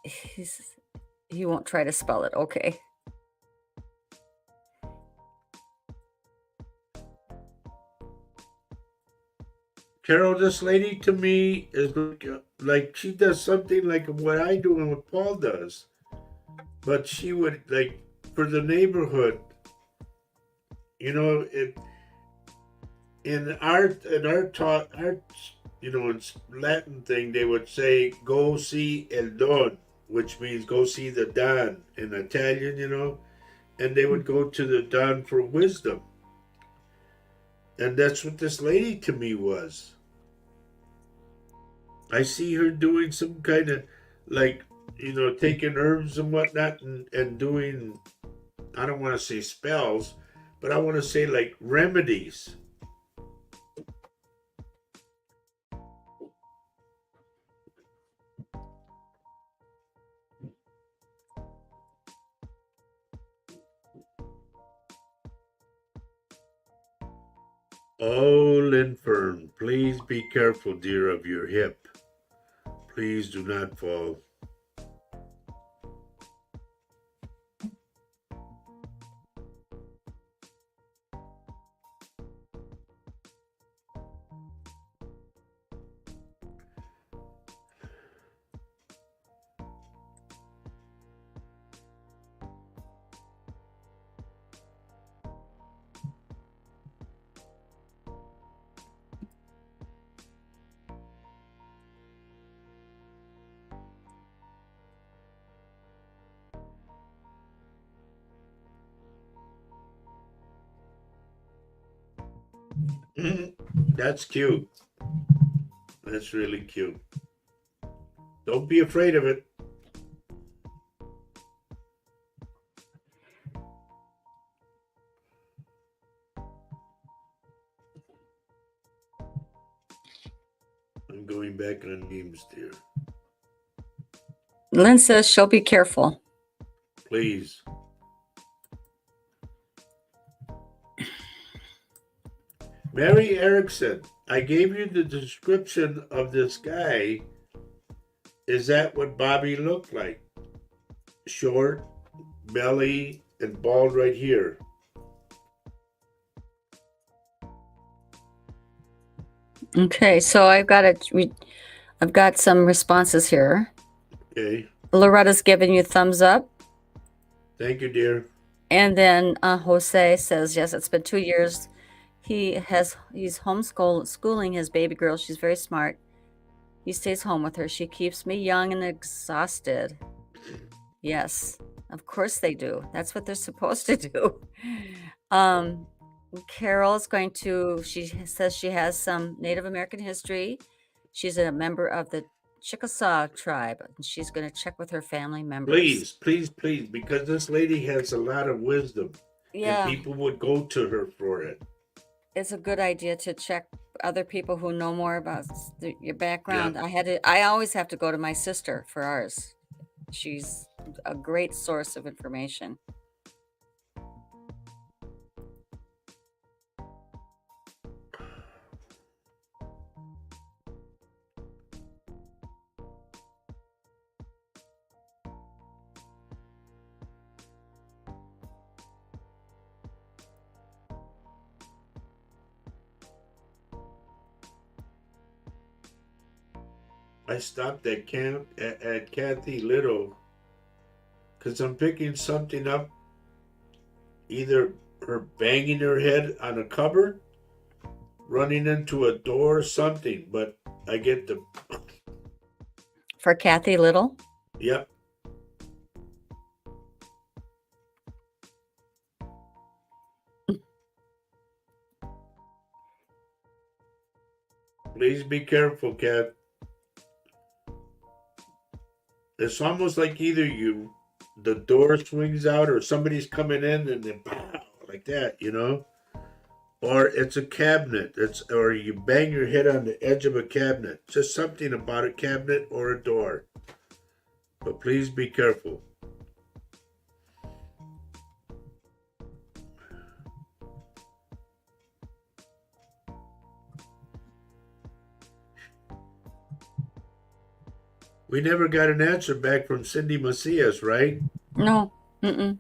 he, he won't try to spell it. Okay. Carol, this lady to me is like she does something like what I do and what Paul does. But she would, like, for the neighborhood, it in art taught art, in Latin thing, they would say go see el don, which means go see the don in Italian, and they would go to the don for wisdom. And that's what this lady to me was. I see her doing some kind of, like, taking herbs and whatnot, and doing, I don't want to say spells, but I want to say like remedies. Oh, Linfern, please be careful, dear, of your hip. Please do not fall. That's cute. That's really cute. Don't be afraid of it. I'm going back on names, dear. Lynn says she'll be careful. Please. Mary Erickson, I gave you the description of this guy. Is that what Bobby looked like? Short, belly, and bald right here. Okay, so I've got some responses here. Okay. Loretta's giving you thumbs up. Thank you, dear. And then Jose says, yes, it's been 2 years. He's homeschooling his baby girl. She's very smart. He stays home with her. She keeps me young and exhausted. Yes, of course they do. That's what they're supposed to do. Carol's she says she has some Native American history. She's a member of the Chickasaw tribe, and she's going to check with her family members. Please, please, please, because this lady has a lot of wisdom. Yeah. And people would go to her for it. It's a good idea to check other people who know more about your background. Yeah. I always have to go to my sister for ours. She's a great source of information. I stopped at Kathy Little because I'm picking something up, either her banging her head on a cupboard, running into a door, or something, but I get the... For Kathy Little? Yep. Please be careful, Kat. It's almost like either the door swings out or somebody's coming in and then pow, like that, Or it's a cabinet. Or you bang your head on the edge of a cabinet. Just something about a cabinet or a door. But please be careful. We never got an answer back from Cindy Macias, right? No. Mm-mm.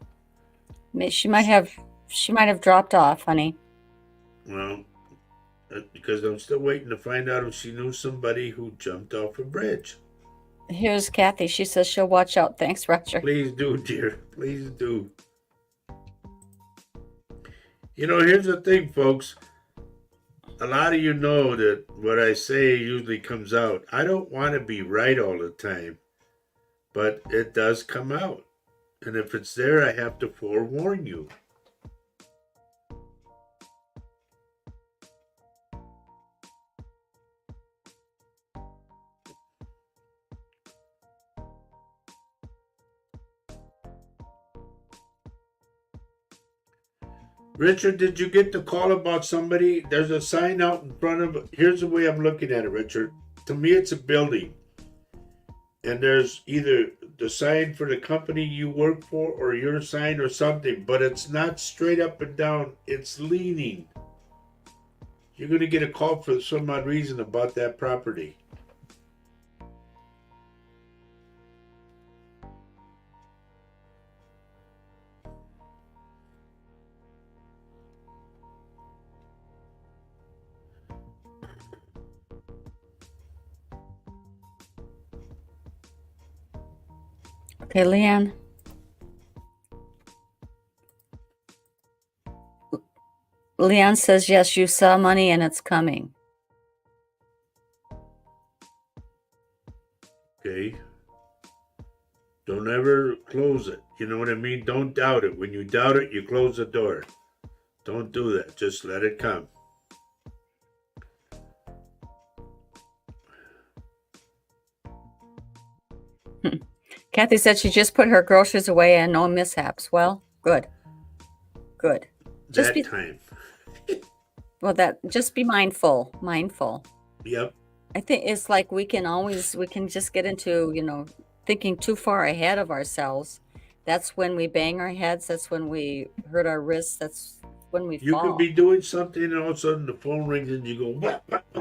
She might have dropped off, honey. Well, because I'm still waiting to find out if she knew somebody who jumped off a bridge. Here's Kathy. She says she'll watch out. Thanks, Roger. Please do, dear. Please do. You know, here's the thing, folks. A lot of you know that what I say usually comes out. I don't want to be right all the time, but it does come out. And if it's there, I have to forewarn you. Richard, did you get the call about somebody? There's a sign out in front of. Here's the way I'm looking at it, Richard. To me, it's a building. And there's either the sign for the company you work for or your sign or something, but it's not straight up and down. It's leaning. You're going to get a call for some odd reason about that property. Okay, Leanne. Leanne says, yes, you saw money and it's coming. Okay. Don't ever close it. You know what I mean? Don't doubt it. When you doubt it, you close the door. Don't do that. Just let it come. Kathy said she just put her groceries away and no mishaps. Well, good. Good. Just time. Well, just be mindful. Mindful. Yep. I think it's like we can just get into, thinking too far ahead of ourselves. That's when we bang our heads. That's when we hurt our wrists. That's when we You fall. could be doing something and all of a sudden the phone rings and you go,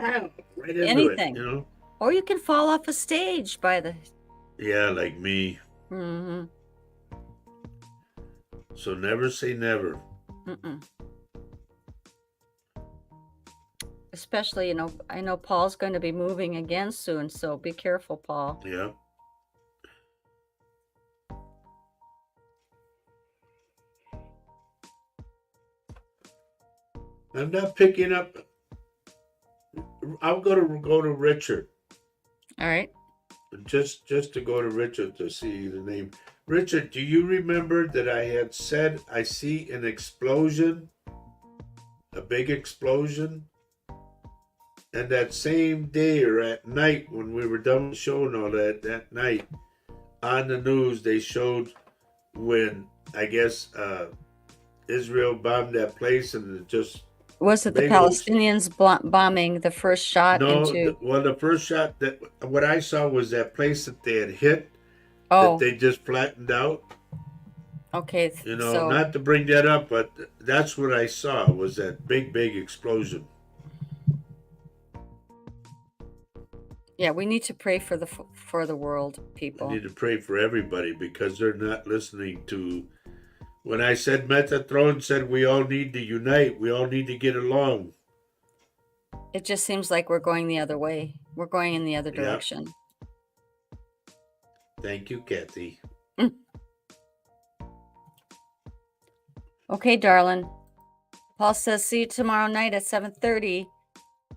right into Anything. it, Or you can fall off a stage by the... Yeah, like me. Mm-hmm. So never say never. Mm-mm. Especially, I know Paul's going to be moving again soon, so be careful, Paul. Yeah. I'm not picking up. I'm gonna go to Richard. All right. Just to go to Richard to see the name. Richard, do you remember that I had said I see an explosion? A big explosion? And that same day or at night when we were done with the show and all that night, on the news they showed when, I guess, Israel bombed that place and it just... Was it the Palestinians bombing the first shot into... Well, the first shot, what I saw was that place that they had hit, that they just flattened out. Okay. So... not to bring that up, but that's what I saw was that big explosion. Yeah, we need to pray for the world, people. We need to pray for everybody because they're not listening to... When I said Metatron said we all need to unite, we all need to get along. It just seems like we're going the other way. We're going in the other direction. Thank you, Kathy. Okay, darling. Paul says, see you tomorrow night at 7:30.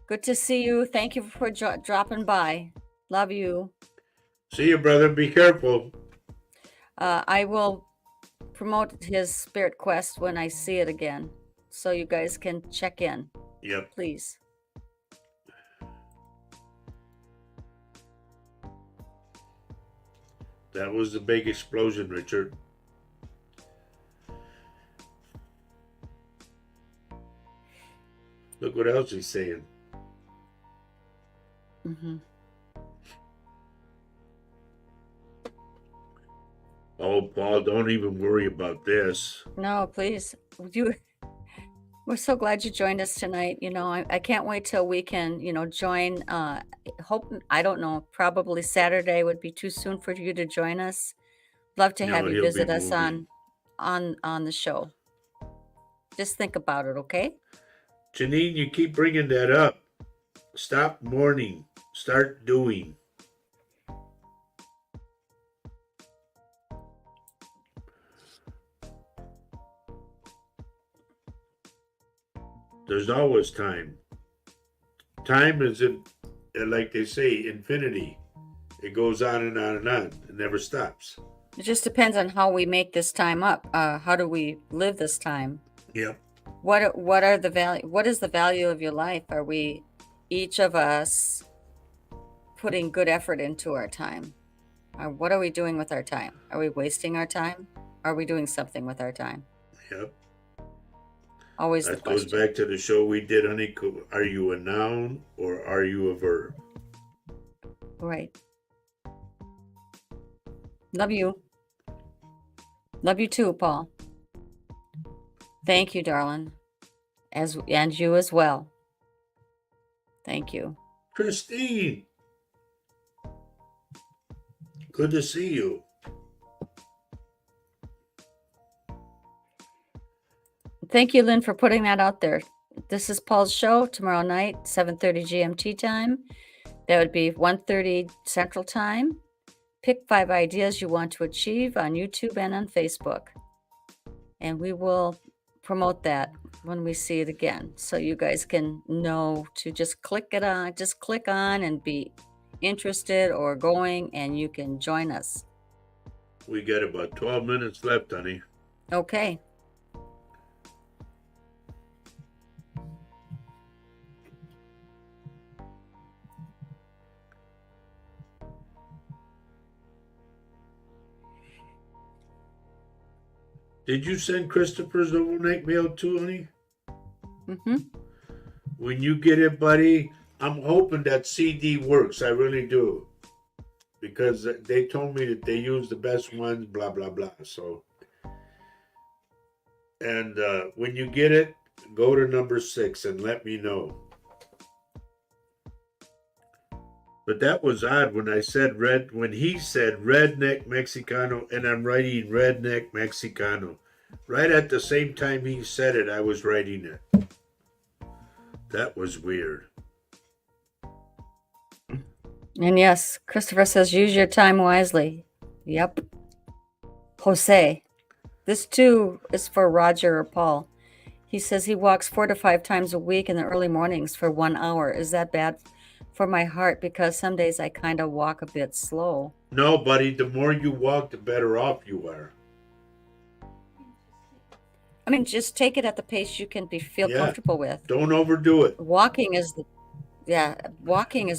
Good to see you. Thank you for dropping by. Love you. See you, brother. Be careful. I will promote his Spirit Quest when I see it again, so you guys can check in. Yep. Please. That was the big explosion, Richard. Look what else he's saying. Mm-hmm. Oh, Paul, don't even worry about this. No, please. We're so glad you joined us tonight. I can't wait till we can, join. I don't know, probably Saturday would be too soon for you to join us. Love to have No, you he'll be visit us moving. on the show. Just think about it, okay? Janine, you keep bringing that up. Stop mourning. Start doing. There's always time. Time is, like they say, infinity. It goes on and on and on. It never stops. It just depends on how we make this time up. How do we live this time? Yep. What are the value? What is the value of your life? Are we, each of us, putting good effort into our time? What are we doing with our time? Are we wasting our time? Are we doing something with our time? Yep. Always the That goes question. back to the show we did, honey. Are you a noun or are you a verb? Right. Love you. Love you too, Paul. Thank you, darling. And you as well. Thank you. Christine, good to see you. Thank you, Lynn, for putting that out there. This is Paul's show tomorrow night, 7:30 GMT time. That would be 1:30 Central Time. Pick 5 ideas you want to achieve on YouTube and on Facebook. And we will promote that when we see it again. So you guys can know to just click on and be interested or going, and you can join us. We got about 12 minutes left, honey. Okay. Did you send Christopher's overnight mail too, honey? Mm-hmm. When you get it, buddy, I'm hoping that CD works. I really do. Because they told me that they use the best ones, blah, blah, blah. So, and when you get it, go to number 6 and let me know. But that was odd when he said redneck Mexicano, and I'm writing redneck Mexicano. Right at the same time he said it, I was writing it. That was weird. And yes, Christopher says, use your time wisely. Yep. Jose. This too is for Roger or Paul. He says he walks 4 to 5 times a week in the early mornings for 1 hour. Is that bad for my heart? Because some days I kind of walk a bit slow. No, buddy, the more you walk, the better off you are. I mean, just take it at the pace you can feel comfortable with. Don't overdo it. Walking is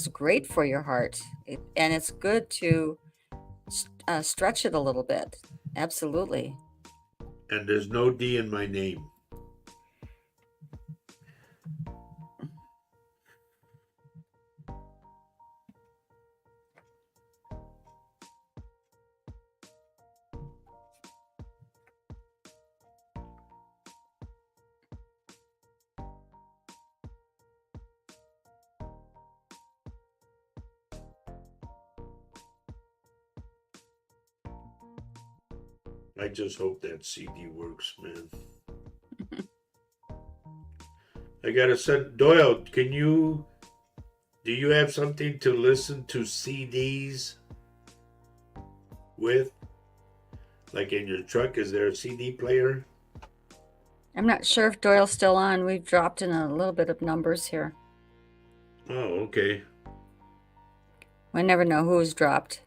great for your heart. And it's good to stretch it a little bit. Absolutely. And there's no D in my name. I just hope that CD works, man. I gotta send Doyle. Do you have something to listen to CDs with? Like in your truck, is there a CD player? I'm not sure if Doyle's still on. We've dropped in a little bit of numbers here. Oh, okay. I never know who's dropped.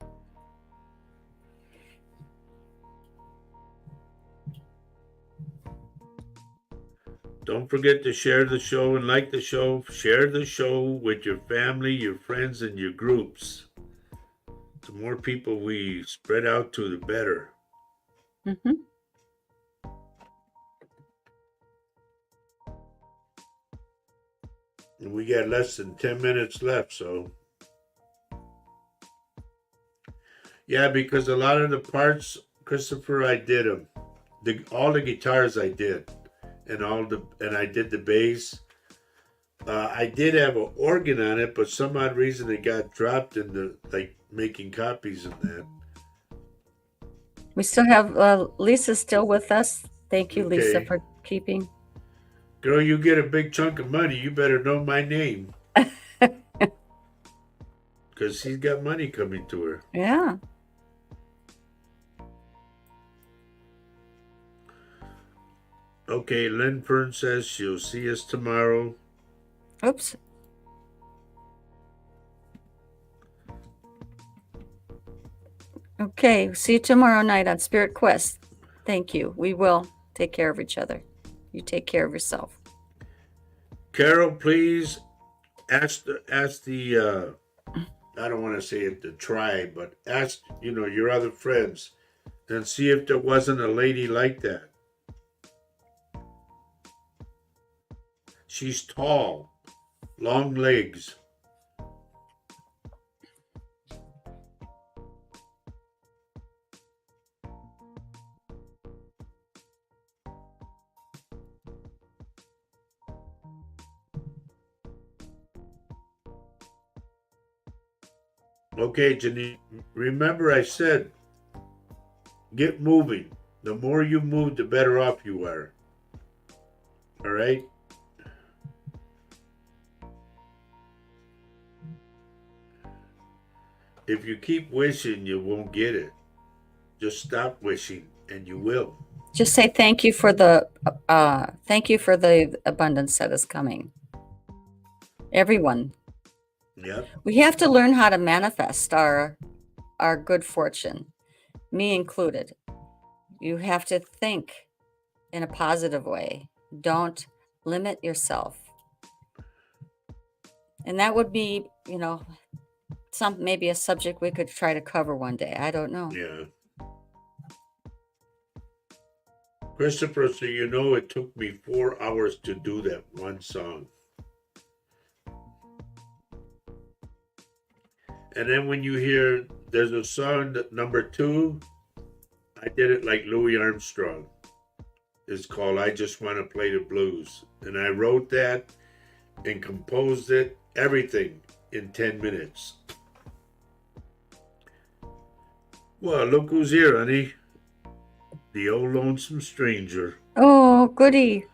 Don't forget to share the show and like the show. Share the show with your family, your friends, and your groups. The more people we spread out to, the better. Mm-hmm. And we got less than 10 minutes left, so. Yeah, because a lot of the parts, Christopher, I did them. All the guitars I did. and I did the bass. I did have an organ on it, but some odd reason it got dropped in the like making copies and that. We still have Lisa still with us. Thank you, Lisa, Okay. for keeping. Girl, you get a big chunk of money, you better know my name. Because she's got money coming to her. Yeah. Okay, Lynn Fern says she'll see us tomorrow. Oops. Okay, see you tomorrow night on Spirit Quest. Thank you. We will take care of each other. You take care of yourself. Carol, please ask the I don't want to say it the tribe, but ask your other friends and see if there wasn't a lady like that. She's tall, long legs. Okay, Janine, remember I said, get moving. The more you move, the better off you are. All right? If you keep wishing, you won't get it. Just stop wishing, and you will. Just say thank you for the abundance that is coming. Everyone. Yep. We have to learn how to manifest our good fortune, me included. You have to think in a positive way. Don't limit yourself. And that would be, maybe a subject we could try to cover one day. I don't know. Yeah. Christopher, so it took me 4 hours to do that one song. And then when you hear there's a song that number 2, I did it like Louis Armstrong. It's called I Just Want to Play the Blues. And I wrote that and composed it, everything, in 10 minutes. Well, look who's here, honey. The old lonesome stranger. Oh, goody.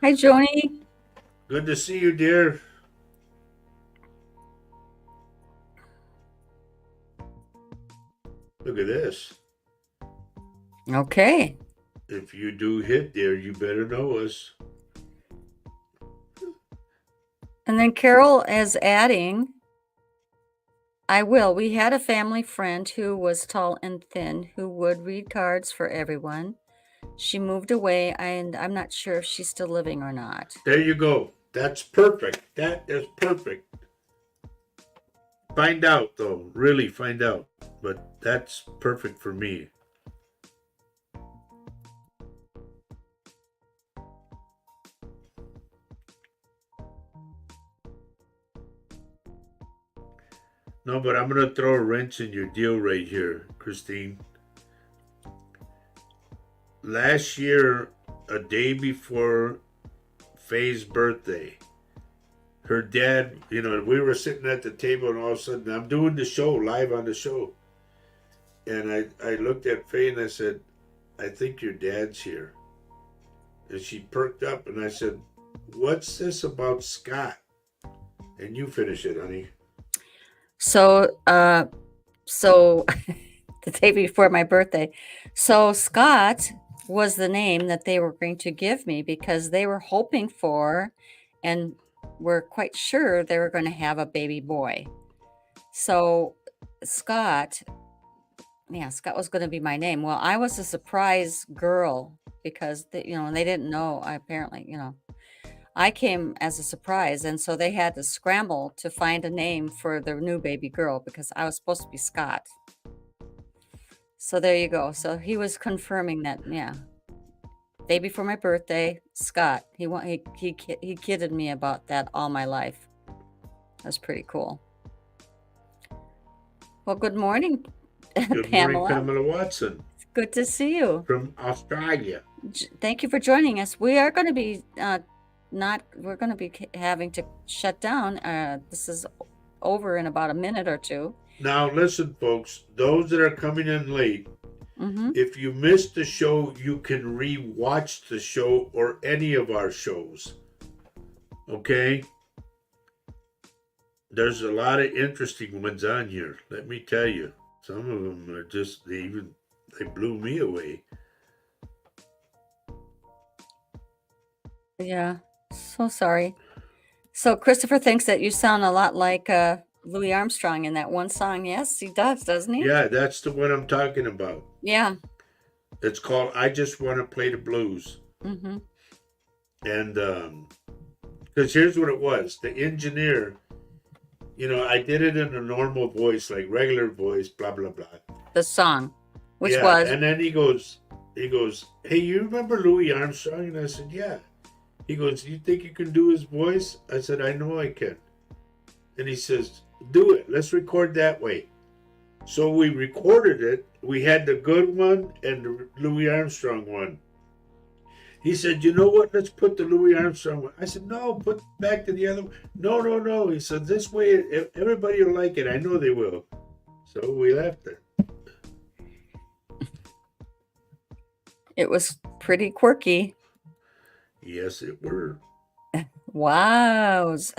Hi, Joni. Good to see you, dear. Look at this. Okay. If you do hit there, you better know us. And then Carol is adding, I will. We had a family friend who was tall and thin who would read cards for everyone. She moved away, and I'm not sure if she's still living or not. There you go. That's perfect. That is perfect. Find out, though. Really find out. But that's perfect for me. No, but I'm going to throw a wrench in your deal right here, Christine. Last year, a day before Faye's birthday, her dad, we were sitting at the table and all of a sudden I'm doing the show, live on the show. And I looked at Faye and I said, I think your dad's here. And she perked up and I said, what's this about Scott? And you finish it, honey. So the day before my birthday. So Scott was the name that they were going to give me because they were hoping for and were quite sure they were going to have a baby boy. So Scott was going to be my name. Well, I was a surprise girl because they didn't know. I came as a surprise, and so they had to scramble to find a name for the new baby girl because I was supposed to be Scott. So there you go. So he was confirming that, day before my birthday, Scott. He kidded me about that all my life. That's pretty cool. Well, good morning, Good Pamela. morning, Pamela Watson. It's good to see you. From Australia. Thank you for joining us. We are going to be we're going to be having to shut down. This is over in about a minute or two. Now, listen, folks, those that are coming in late, Mm-hmm. if you missed the show, you can re-watch the show or any of our shows. Okay? There's a lot of interesting ones on here. Let me tell you. Some of them are just, they blew me away. Yeah. So sorry. So Christopher thinks that you sound a lot like Louis Armstrong in that one song. Yes, he does, doesn't he? Yeah, that's the one I'm talking about. Yeah. It's called I Just Want to Play the Blues. Mm-hmm. And, because here's what it was. The engineer, I did it in a normal voice, like regular voice, blah, blah, blah. The song, which yeah, was. and then he goes, hey, you remember Louis Armstrong? And I said, yeah. He goes, you think you can do his voice? I said, I know I can. And he says, do it. Let's record that way. So we recorded it. We had the good one and the Louis Armstrong one. He said, you know what? Let's put the Louis Armstrong one. I said, no, put back to the other one. No. He said, this way, everybody will like it. I know they will. So we left it. It was pretty quirky. Yes, it were. Wows.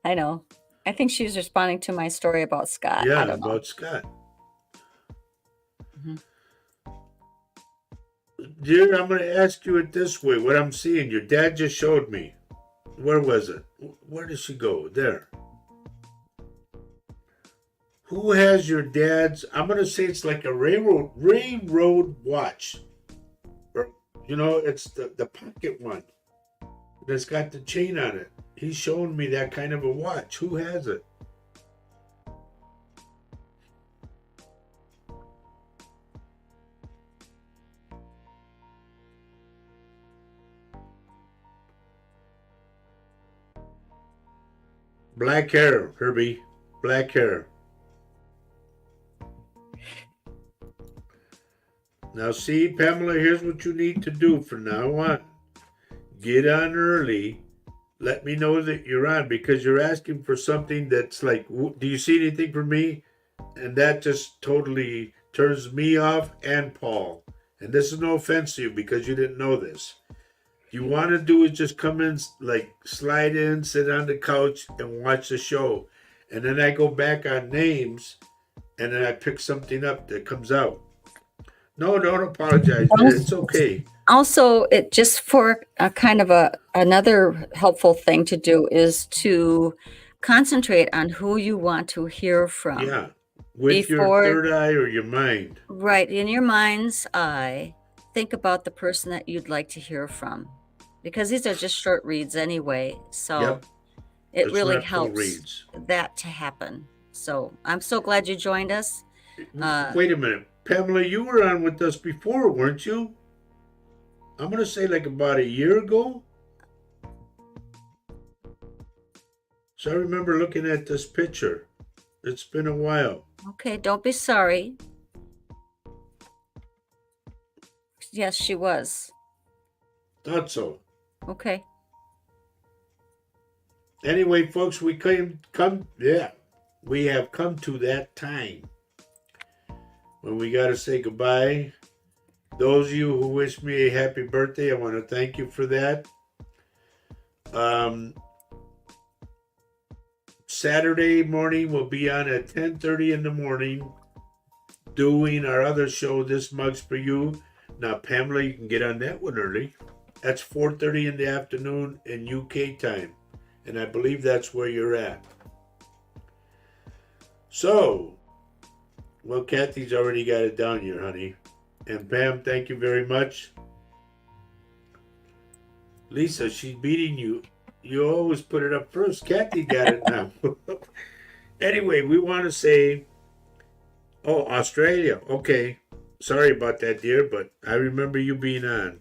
I know. I think she was responding to my story about Scott. Yeah, I don't know. about Scott. Mhm. Dear, I'm going to ask you it this way. What I'm seeing, your dad just showed me. Where was it? Where did she go? There. Who has your dad's? I'm going to say it's like a railroad watch. Or, it's the pocket one. That's got the chain on it. He's showing me that kind of a watch. Who has it? Black hair, Herbie. Black hair. Now see, Pamela, here's what you need to do from now on. Get on early. Let me know that you're on because you're asking for something that's like, do you see anything for me? And that just totally turns me off and Paul. And this is no offense to you because you didn't know this. You want to do is just come in, like slide in, sit on the couch and watch the show. And then I go back on names and then I pick something up that comes out. No, don't apologize. It's okay. Also, it just for a kind of another helpful thing to do is to concentrate on who you want to hear from. Yeah, with your third eye or your mind. Right, in your mind's eye, think about the person that you'd like to hear from, because these are just short reads anyway. So it really helps that to happen. So I'm so glad you joined us. Wait a minute. Pamela, you were on with us before, weren't you? I'm going to say like about a year ago. So I remember looking at this picture. It's been a while. Okay, don't be sorry. Yes, she was. Thought so. Okay. Anyway, folks, we have come to that time when we got to say goodbye. Those of you who wish me a happy birthday, I want to thank you for that. Saturday morning, we'll be on at 10:30 in the morning doing our other show, This Mug's For You. Now, Pamela, you can get on that one early. That's 4:30 in the afternoon in UK time. And I believe that's where you're at. So, well, Kathy's already got it down here, honey. And Pam, thank you very much. Lisa, she's beating you. You always put it up first. Kathy got it now. Anyway, we want to say, Australia. Okay. Sorry about that, dear, but I remember you being on.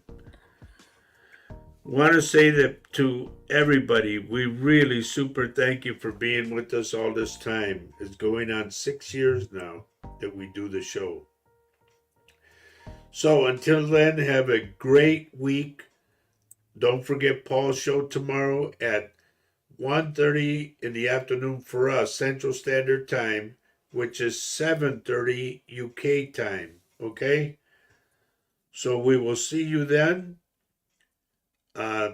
Want to say that to everybody, we really super thank you for being with us all this time. It's going on 6 years now that we do the show. So until then, have a great week. Don't forget Paul's show tomorrow at 1:30 in the afternoon for us, Central Standard Time, which is 7:30 UK time. Okay? So we will see you then.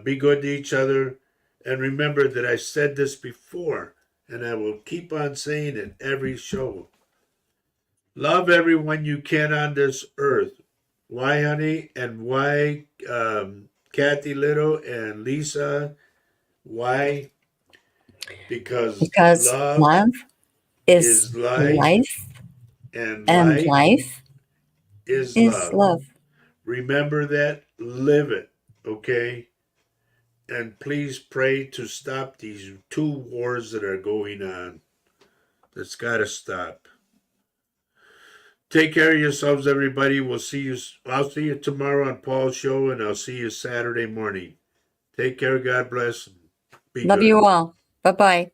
Be good to each other. And remember that I said this before, and I will keep on saying it every show. Love everyone you can on this earth. Why, honey? And why, Kathy Little and Lisa? Why? Because Because love love is is life, life and and life life is is love. love. Remember that, live it, okay? And please pray to stop these two wars that are going on. That's got to stop. Take care of yourselves, everybody. We'll see you. I'll see you tomorrow on Paul's show, and I'll see you Saturday morning. Take care. God bless. Be Love good. you all. Bye bye.